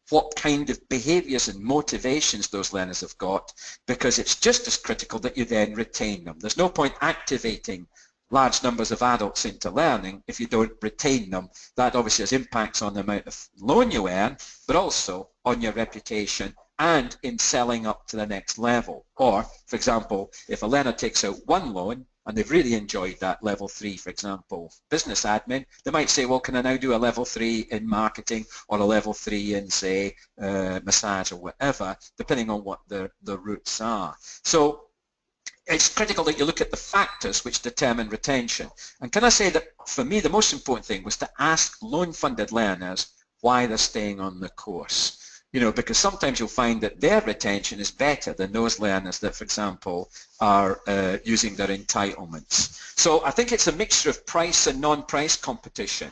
what kind of behaviours and motivations those learners have got, because it's just as critical that you then retain them. There's no point activating large numbers of adults into learning if you don't retain them. That obviously has impacts on the amount of loan you earn, but also on your reputation and in selling up to the next level. Or, for example, if a learner takes out one loan and they've really enjoyed that level 3, for example, business admin, they might say, well, can I now do a level 3 in marketing, or a level 3 in, say, massage or whatever, depending on what the routes are. So it's critical that you look at the factors which determine retention. And can I say that for me the most important thing was to ask loan-funded learners why they're staying on the course. You know, because sometimes you'll find that their retention is better than those learners that, for example, are using their entitlements. So I think it's a mixture of price and non-price competition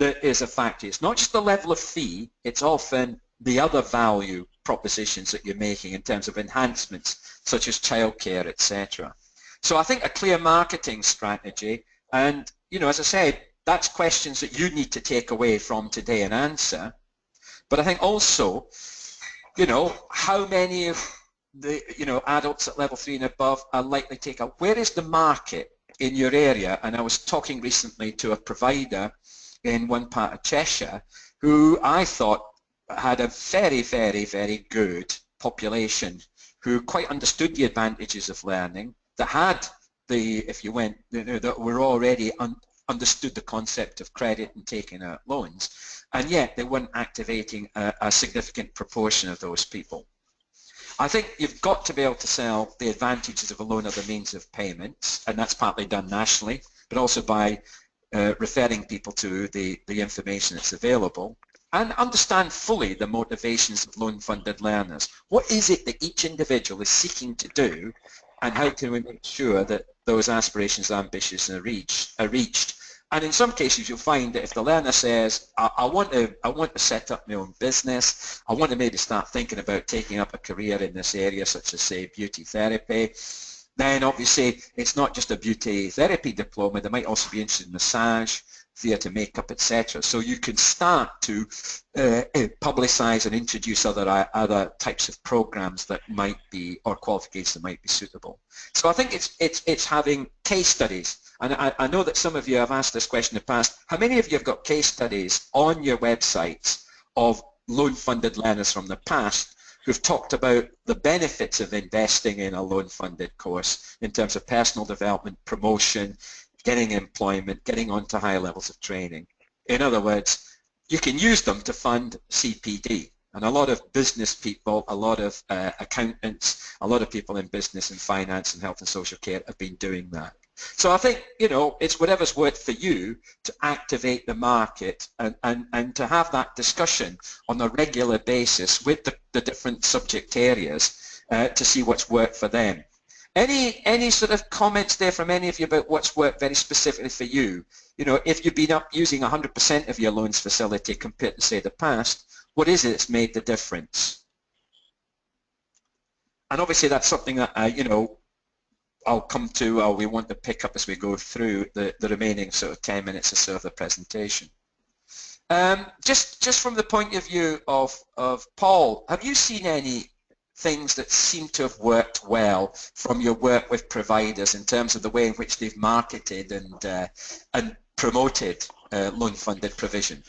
that is a factor. It's not just the level of fee, it's often the other value propositions that you're making in terms of enhancements, such as childcare, etc. So I think a clear marketing strategy, and, you know, as I said, that's questions that you need to take away from today and answer. But I think also, you know, how many of the, you know, adults at level 3 and above are likely to take up? Where is the market in your area? And I was talking recently to a provider in one part of Cheshire who I thought had a very, very, very good population who quite understood the advantages of learning, that had the, if you went, you know, that were already understood the concept of credit and taking out loans, and yet they weren't activating a significant proportion of those people. I think you've got to be able to sell the advantages of a loan as a means of payments, and that's partly done nationally, but also by referring people to the information that's available, and understand fully the motivations of loan-funded learners. What is it that each individual is seeking to do, and how can we make sure that those aspirations and ambitions are reached? And in some cases you'll find that if the learner says, I want to set up my own business, I want to maybe start thinking about taking up a career in this area, such as, say, beauty therapy, then obviously it's not just a beauty therapy diploma, they might also be interested in massage, theatre, makeup, etc. So you can start to publicise and introduce other types of programs that might be, or qualifications that might be suitable. So I think it's having case studies. And I know that some of you have asked this question in the past. How many of you have got case studies on your websites of loan-funded learners from the past who've talked about the benefits of investing in a loan-funded course in terms of personal development, promotion, getting employment, getting onto higher levels of training? In other words, you can use them to fund CPD. And a lot of business people, a lot of accountants, a lot of people in business and finance and health and social care have been doing that. So I think, you know, it's whatever's worked for you to activate the market and to have that discussion on a regular basis with the different subject areas to see what's worked for them. Any sort of comments there from any of you about what's worked very specifically for you? You know, if you've been up using 100% of your loans facility compared to, say, the past, what is it that's made the difference? And obviously that's something that, you know, I'll come to, or we want to pick up as we go through the remaining sort of 10 minutes or so of the presentation. Just from the point of view of Paul, have you seen any things that seem to have worked well from your work with providers in terms of the way in which they've marketed and promoted loan-funded provision?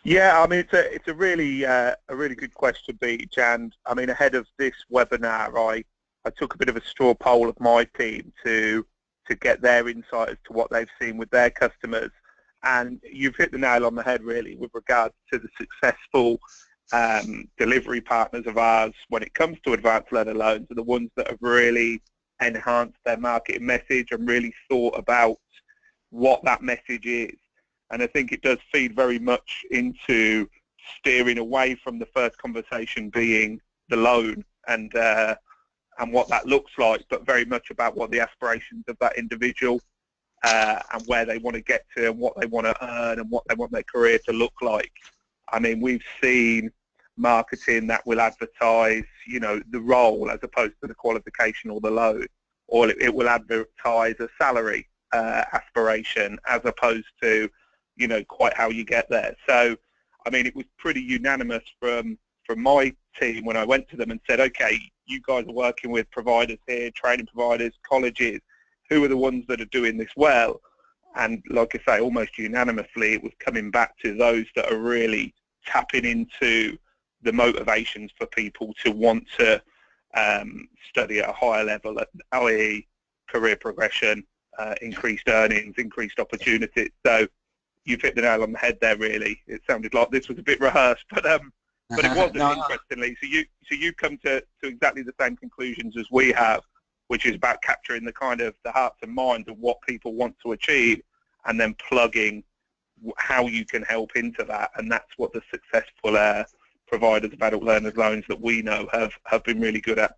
Yeah, I mean it's a really good question, Beach, and I mean ahead of this webinar, I took a bit of a straw poll of my team to get their insight as to what they've seen with their customers, and you've hit the nail on the head really with regards to the successful delivery partners of ours when it comes to advanced learner loans are the ones that have really enhanced their marketing message and really thought about what that message is. And I think it does feed very much into steering away from the first conversation being the loan and what that looks like, but very much about what the aspirations of that individual and where they want to get to and what they want to earn and what they want their career to look like. I mean, we've seen marketing that will advertise, you know, the role as opposed to the qualification or the loan, or it will advertise a salary aspiration as opposed to, you know, quite how you get there. So, I mean, it was pretty unanimous from my team when I went to them and said, okay, you guys are working with providers here, training providers, colleges, who are the ones that are doing this well? And like I say, almost unanimously, it was coming back to those that are really tapping into the motivations for people to want to study at a higher level, i.e. career progression, increased earnings, increased opportunities. So you've hit the nail on the head there, really. It sounded like this was a bit rehearsed, but it wasn't, no. Interestingly. So you come to exactly the same conclusions as we have, which is about capturing the kind of the hearts and minds of what people want to achieve and then plugging how you can help into that. And that's what the successful providers of adult learners loans that we know have been really good at.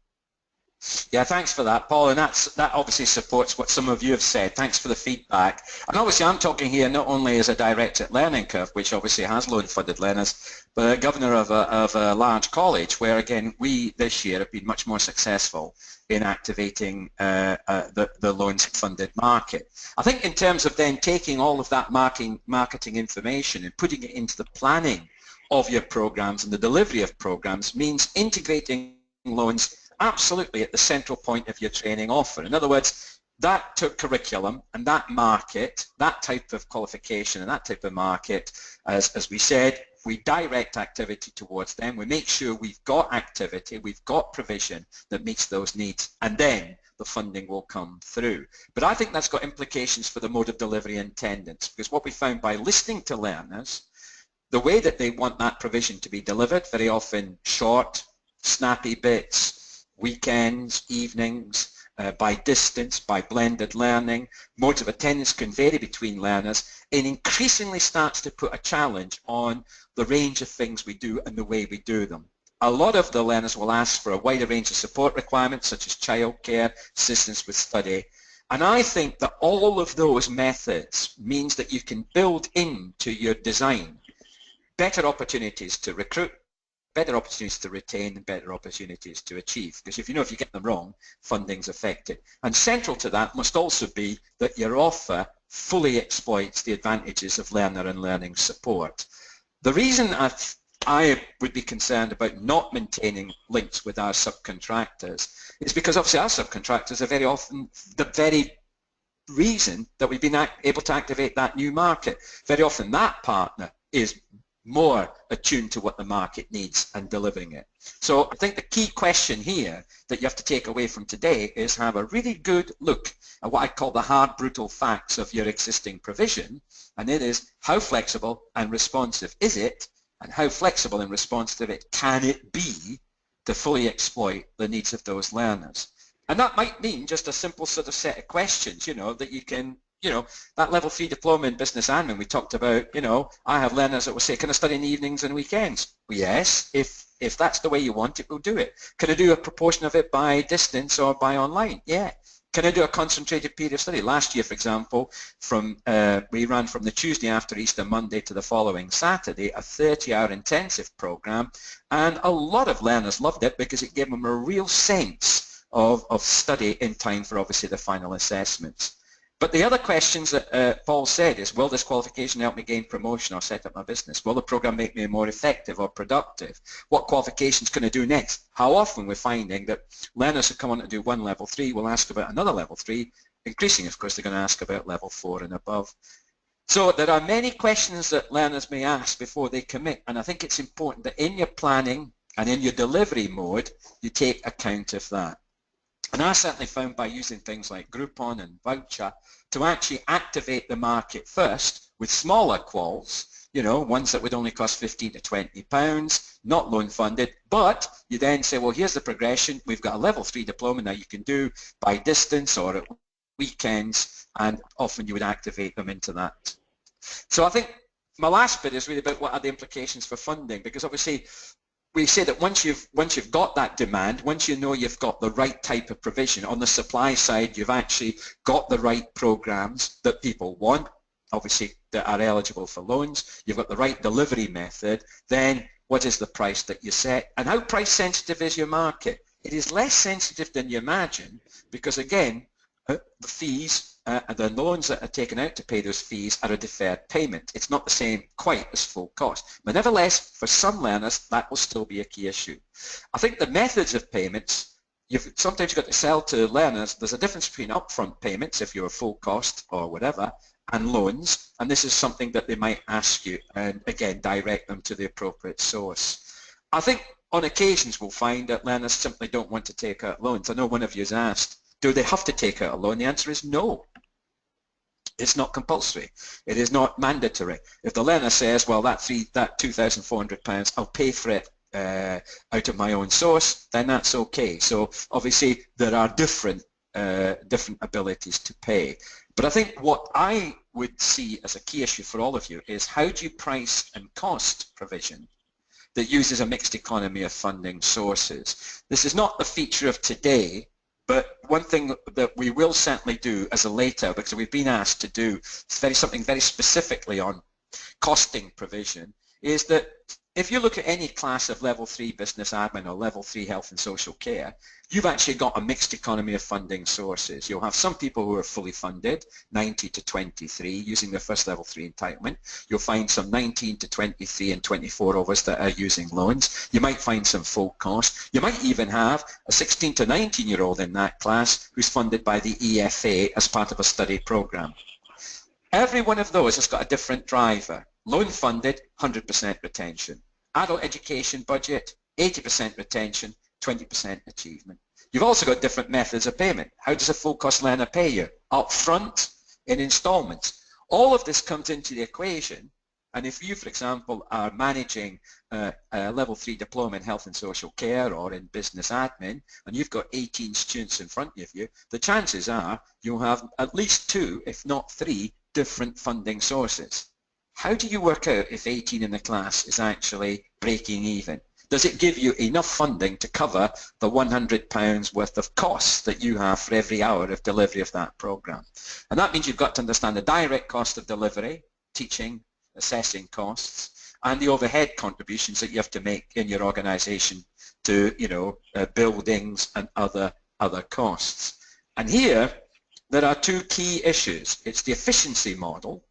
Yeah, thanks for that, Paul, and that obviously supports what some of you have said. Thanks for the feedback. And obviously I'm talking here not only as a director at Learning Curve, which obviously has loan-funded learners, but a governor of a large college where, again, we this year have been much more successful in activating the loans-funded market. I think in terms of then taking all of that marketing information and putting it into the planning of your programs and the delivery of programs means integrating loans absolutely at the central point of your training offer. In other words, that curriculum and that market, that type of qualification and that type of market, as we said, we direct activity towards them. We make sure we've got activity, we've got provision that meets those needs, and then the funding will come through. But I think that's got implications for the mode of delivery and attendance, because what we found by listening to learners, the way that they want that provision to be delivered, very often short, snappy bits, weekends, evenings, by distance, by blended learning. Modes of attendance can vary between learners and increasingly starts to put a challenge on the range of things we do and the way we do them. A lot of the learners will ask for a wider range of support requirements such as childcare, assistance with study, and I think that all of those methods means that you can build into your design better opportunities to recruit, better opportunities to retain and better opportunities to achieve. Because if you get them wrong, funding's affected. And central to that must also be that your offer fully exploits the advantages of learner and learning support. The reason I would be concerned about not maintaining links with our subcontractors is because obviously our subcontractors are very often the very reason that we've been able to activate that new market. Very often that partner is more attuned to what the market needs and delivering it. So I think the key question here that you have to take away from today is have a really good look at what I call the hard, brutal facts of your existing provision, and it is how flexible and responsive is it, and how flexible and responsive it can it be to fully exploit the needs of those learners. And that might mean just a simple sort of set of questions, that you can, that level 3 diploma in business admin we talked about, I have learners that will say, can I study in the evenings and weekends? Well, yes, if that's the way you want it, we'll do it. Can I do a proportion of it by distance or by online? Yeah. Can I do a concentrated period of study? Last year, for example, we ran from the Tuesday after Easter Monday to the following Saturday, a 30-hour intensive program, and a lot of learners loved it because it gave them a real sense of study in time for obviously the final assessments. But the other questions that Paul said is, will this qualification help me gain promotion or set up my business? Will the program make me more effective or productive? What qualifications can I do next? How often we're finding that learners who come on to do one level 3 will ask about another level 3. Increasing, of course, they're going to ask about level 4 and above. So there are many questions that learners may ask before they commit, and I think it's important that in your planning and in your delivery mode, you take account of that. And I certainly found by using things like Groupon and Voucher to actually activate the market first with smaller quals, ones that would only cost £15 to £20, not loan funded, but you then say, well, here's the progression. We've got a level 3 diploma now you can do by distance or at weekends, and often you would activate them into that. So I think my last bit is really about what are the implications for funding, because obviously we say that once you've got that demand, once you know you've got the right type of provision, on the supply side you've actually got the right programs that people want, obviously that are eligible for loans, you've got the right delivery method, then what is the price that you set, and how price sensitive is your market? It is less sensitive than you imagine, because again, the fees and the loans that are taken out to pay those fees are a deferred payment. It's not the same quite as full cost. But nevertheless, for some learners, that will still be a key issue. I think the methods of payments, sometimes you've got to sell to learners. There's a difference between upfront payments, if you're full cost or whatever, and loans, and this is something that they might ask you, and again, direct them to the appropriate source. I think on occasions we'll find that learners simply don't want to take out loans. I know one of you has asked, do they have to take out a loan? The answer is no. It's not compulsory. It is not mandatory. If the learner says, well, that £2,400, I'll pay for it out of my own source, then that's okay. So obviously there are different abilities to pay. But I think what I would see as a key issue for all of you is how do you price and cost provision that uses a mixed economy of funding sources? This is not the feature of today, but one thing that we will certainly do as a later, because we've been asked to do something very specifically on costing provision, is that if you look at any class of level 3 business admin or level 3 health and social care, you've actually got a mixed economy of funding sources. You'll have some people who are fully funded, 90 to 23, using their first level 3 entitlement. You'll find some 19 to 23 and 24 of us that are using loans. You might find some full cost. You might even have a 16 to 19-year-old in that class who's funded by the EFA as part of a study program. Every one of those has got a different driver. Loan funded, 100% retention. Adult education budget, 80% retention, 20% achievement. You've also got different methods of payment. How does a full cost learner pay you? Up front, in installments. All of this comes into the equation, and if you, for example, are managing a level 3 diploma in health and social care or in business admin, and you've got 18 students in front of you, the chances are you'll have at least 2, if not 3, different funding sources. How do you work out if 18 in the class is actually breaking even? Does it give you enough funding to cover the £100 worth of costs that you have for every hour of delivery of that program? And that means you've got to understand the direct cost of delivery, teaching, assessing costs, and the overhead contributions that you have to make in your organisation to, buildings and other costs. And here, there are two key issues. It's the efficiency model,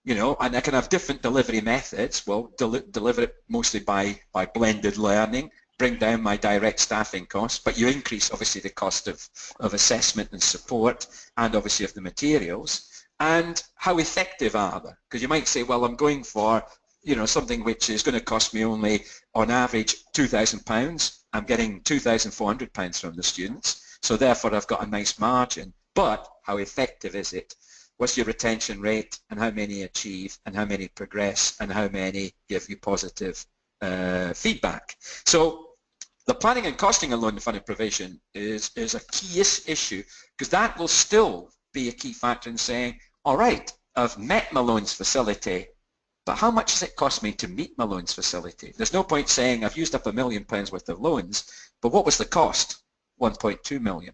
and I can have different delivery methods. Well, deliver it mostly by blended learning, bring down my direct staffing costs, but you increase obviously the cost of assessment and support, and obviously of the materials. And how effective are they? Because you might say, well, I'm going for something which is going to cost me only on average £2,000. I'm getting £2,400 from the students, so therefore I've got a nice margin. But how effective is it? What's your retention rate, and how many achieve, and how many progress, and how many give you positive feedback? So the planning and costing of loan funded provision is a key issue, because that will still be a key factor in saying, all right, I've met my loans facility, but how much does it cost me to meet my loans facility? There's no point saying I've used up £1 million worth of loans, but what was the cost? 1.2 million.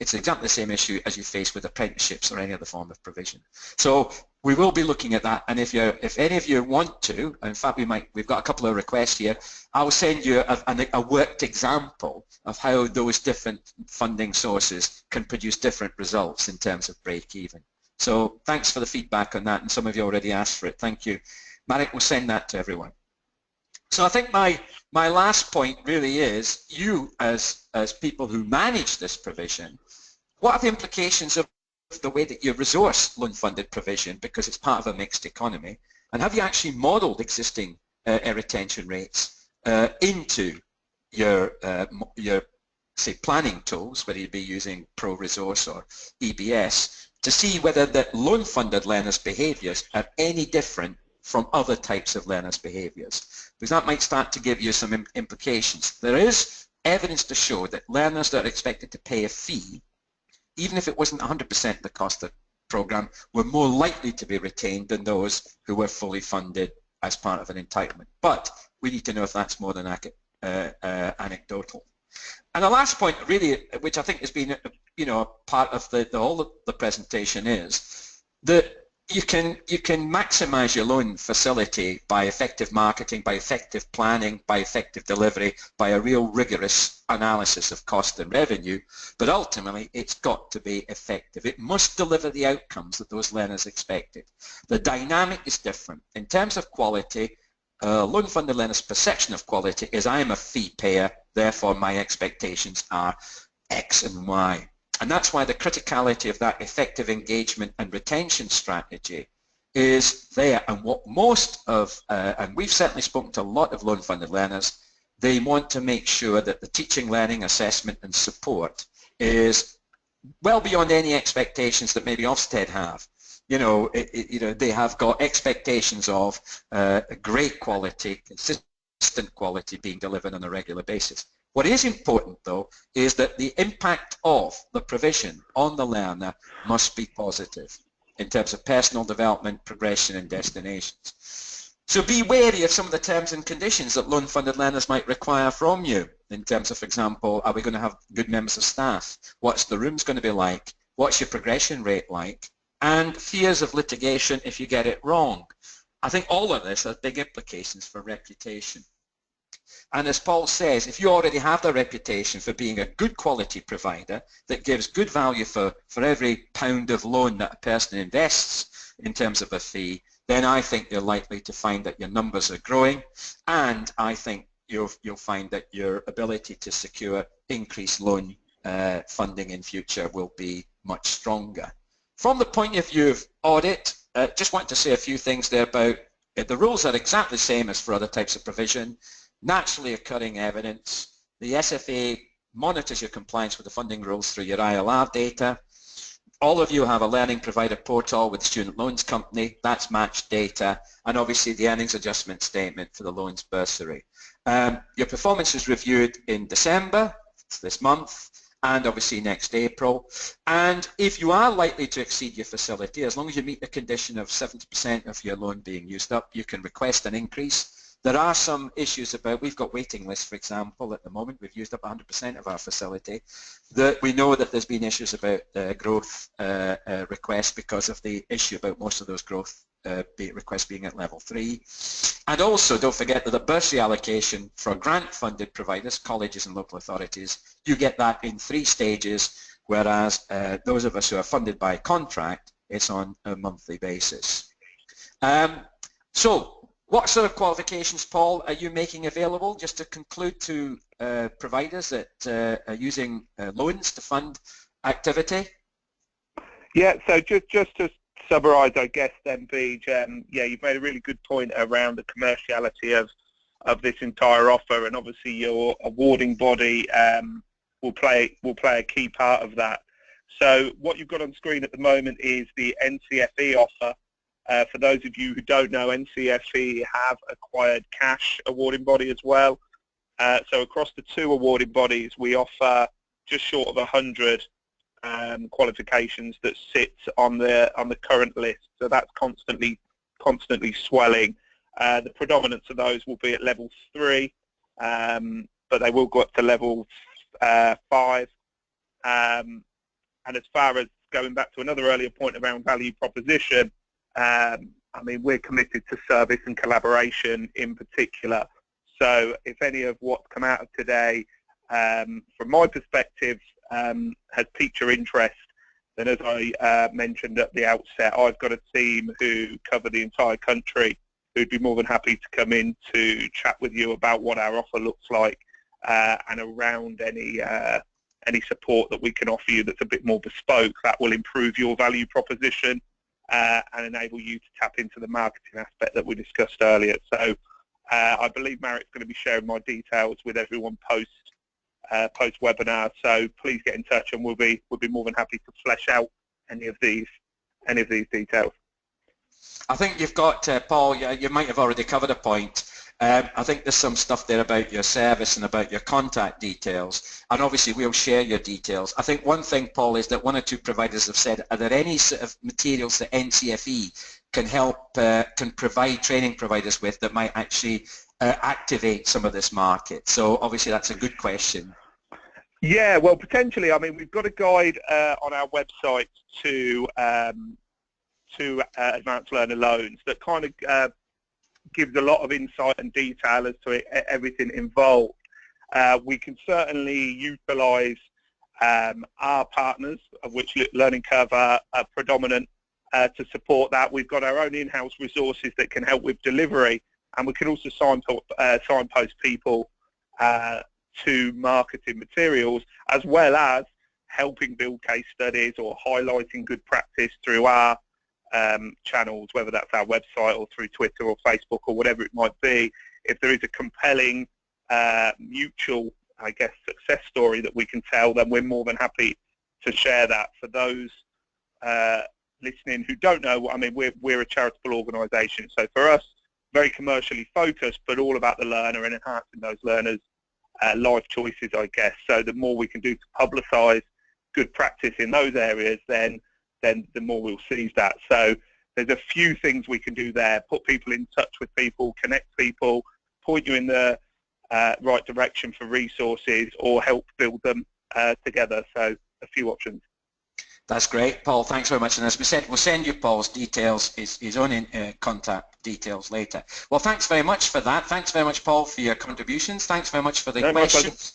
It's exactly the same issue as you face with apprenticeships or any other form of provision. So we will be looking at that, and if any of you want to, in fact we've got a couple of requests here, I'll send you a worked example of how those different funding sources can produce different results in terms of break even. So thanks for the feedback on that, and some of you already asked for it. Thank you. Marek will send that to everyone. So I think my last point really is, you as people who manage this provision, what are the implications of the way that you resource loan-funded provision, because it's part of a mixed economy, and have you actually modelled existing retention rates into your say planning tools, whether you'd be using ProResource or EBS, to see whether the loan-funded learners' behaviours are any different from other types of learners' behaviours, because that might start to give you some implications. There is evidence to show that learners that are expected to pay a fee, even if it wasn't 100% the cost of the programme, were more likely to be retained than those who were fully funded as part of an entitlement. But we need to know if that's more than anecdotal. And the last point, really, which I think has been, part of the whole of the presentation, is that you can maximise your loan facility by effective marketing, by effective planning, by effective delivery, by a real rigorous analysis of cost and revenue, but ultimately it's got to be effective. It must deliver the outcomes that those learners expected. The dynamic is different. In terms of quality, loan-funded learners' perception of quality is, I am a fee payer, therefore my expectations are X and Y. And that's why the criticality of that effective engagement and retention strategy is there. And what most of, and we've certainly spoken to a lot of loan-funded learners, they want to make sure that the teaching, learning, assessment and support is well beyond any expectations that maybe Ofsted have. They have got expectations of great quality, consistent quality being delivered on a regular basis. What is important, though, is that the impact of the provision on the learner must be positive in terms of personal development, progression and destinations. So be wary of some of the terms and conditions that loan-funded learners might require from you in terms of, for example, are we going to have good members of staff? What's the rooms going to be like? What's your progression rate like? And fears of litigation if you get it wrong. I think all of this has big implications for reputation. And as Paul says, if you already have the reputation for being a good quality provider that gives good value for every pound of loan that a person invests in terms of a fee, then I think you're likely to find that your numbers are growing, and I think you'll find that your ability to secure increased loan funding in future will be much stronger. From the point of view of audit, just want to say a few things there about the rules are exactly the same as for other types of provision. Naturally occurring evidence. The SFA monitors your compliance with the funding rules through your ILR data. All of you have a learning provider portal with the Student Loans Company. That's matched data. And obviously the earnings adjustment statement for the loans bursary. Your performance is reviewed in December, this month, and obviously next April. And if you are likely to exceed your facility, as long as you meet the condition of 70% of your loan being used up, you can request an increase. There are some issues about, we've got waiting lists, for example, at the moment. We've used up 100% of our facility. We know that there's been issues about growth requests because of the issue about most of those growth requests being at level 3. And also don't forget that the bursary allocation for grant-funded providers, colleges and local authorities, you get that in 3 stages, whereas those of us who are funded by contract, it's on a monthly basis. So what sort of qualifications, Paul, are you making available, just to conclude, to providers that are using loans to fund activity? Yeah, so just to summarise, I guess then, Beej, yeah, you've made a really good point around the commerciality of this entire offer, and obviously your awarding body will play a key part of that. So what you've got on screen at the moment is the NCFE offer. For those of you who don't know, NCFE have acquired cash awarding body as well. So across the 2 awarding bodies, we offer just short of 100 qualifications that sit on the current list. So that's constantly swelling. The predominance of those will be at level 3, but they will go up to level 5. And as far as going back to another earlier point around value proposition, I mean, we're committed to service and collaboration in particular. So if any of what's come out of today, from my perspective, has piqued your interest, then as I mentioned at the outset, I've got a team who cover the entire country who'd be more than happy to come in to chat with you about what our offer looks like and around any support that we can offer you that's a bit more bespoke that will improve your value proposition and enable you to tap into the marketing aspect that we discussed earlier. So I believe Marrick's going to be sharing my details with everyone post webinar. So please get in touch, and we'll be more than happy to flesh out any of these details. I think you've got, Paul, you might have already covered a point. I think there's some stuff there about your service and about your contact details, and obviously we'll share your details. I think one thing, Paul, is that 1 or 2 providers have said, are there any sort of materials that NCFE can help, can provide training providers with that might actually activate some of this market? So obviously that's a good question. Yeah, well, potentially. I mean, we've got a guide on our website to advanced learner loans that kind of gives a lot of insight and detail as to everything involved. We can certainly utilise our partners, of which Learning Curve are predominant, to support that. We've got our own in-house resources that can help with delivery, and we can also signpost people to marketing materials, as well as helping build case studies or highlighting good practice through our channels, whether that's our website or through Twitter or Facebook or whatever it might be. If there is a compelling mutual, I guess, success story that we can tell, then we're more than happy to share that. For those listening who don't know, I mean, we're a charitable organisation, so for us, very commercially focused, but all about the learner and enhancing those learners' life choices, I guess. So the more we can do to publicise good practice in those areas, then the more we'll seize that. So there's a few things we can do there: put people in touch with people, connect people, point you in the right direction for resources, or help build them together. So a few options. That's great, Paul. Thanks very much. And as we said, we'll send you Paul's details, his own contact details later. Well, thanks very much for that. Thanks very much, Paul, for your contributions. Thanks very much for the questions.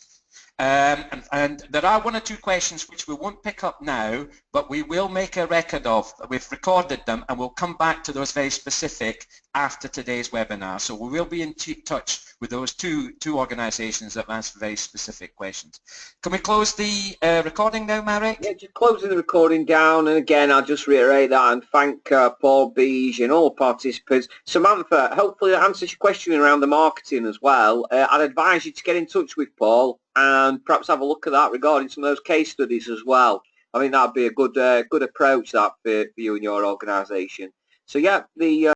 And there are 1 or 2 questions which we won't pick up now, but we will make a record of. We've recorded them, and we'll come back to those very specific after today's webinar. So we will be in touch with those two organisations that answer very specific questions. Can we close the recording now, Marek? Yeah, just closing the recording down, and again, I'll just reiterate that and thank Paul, Beej, and all participants. Samantha, hopefully that answers your question around the marketing as well. I'd advise you to get in touch with Paul and perhaps have a look at that regarding some of those case studies as well. I think that'd be a good approach that for you and your organisation. So yeah, the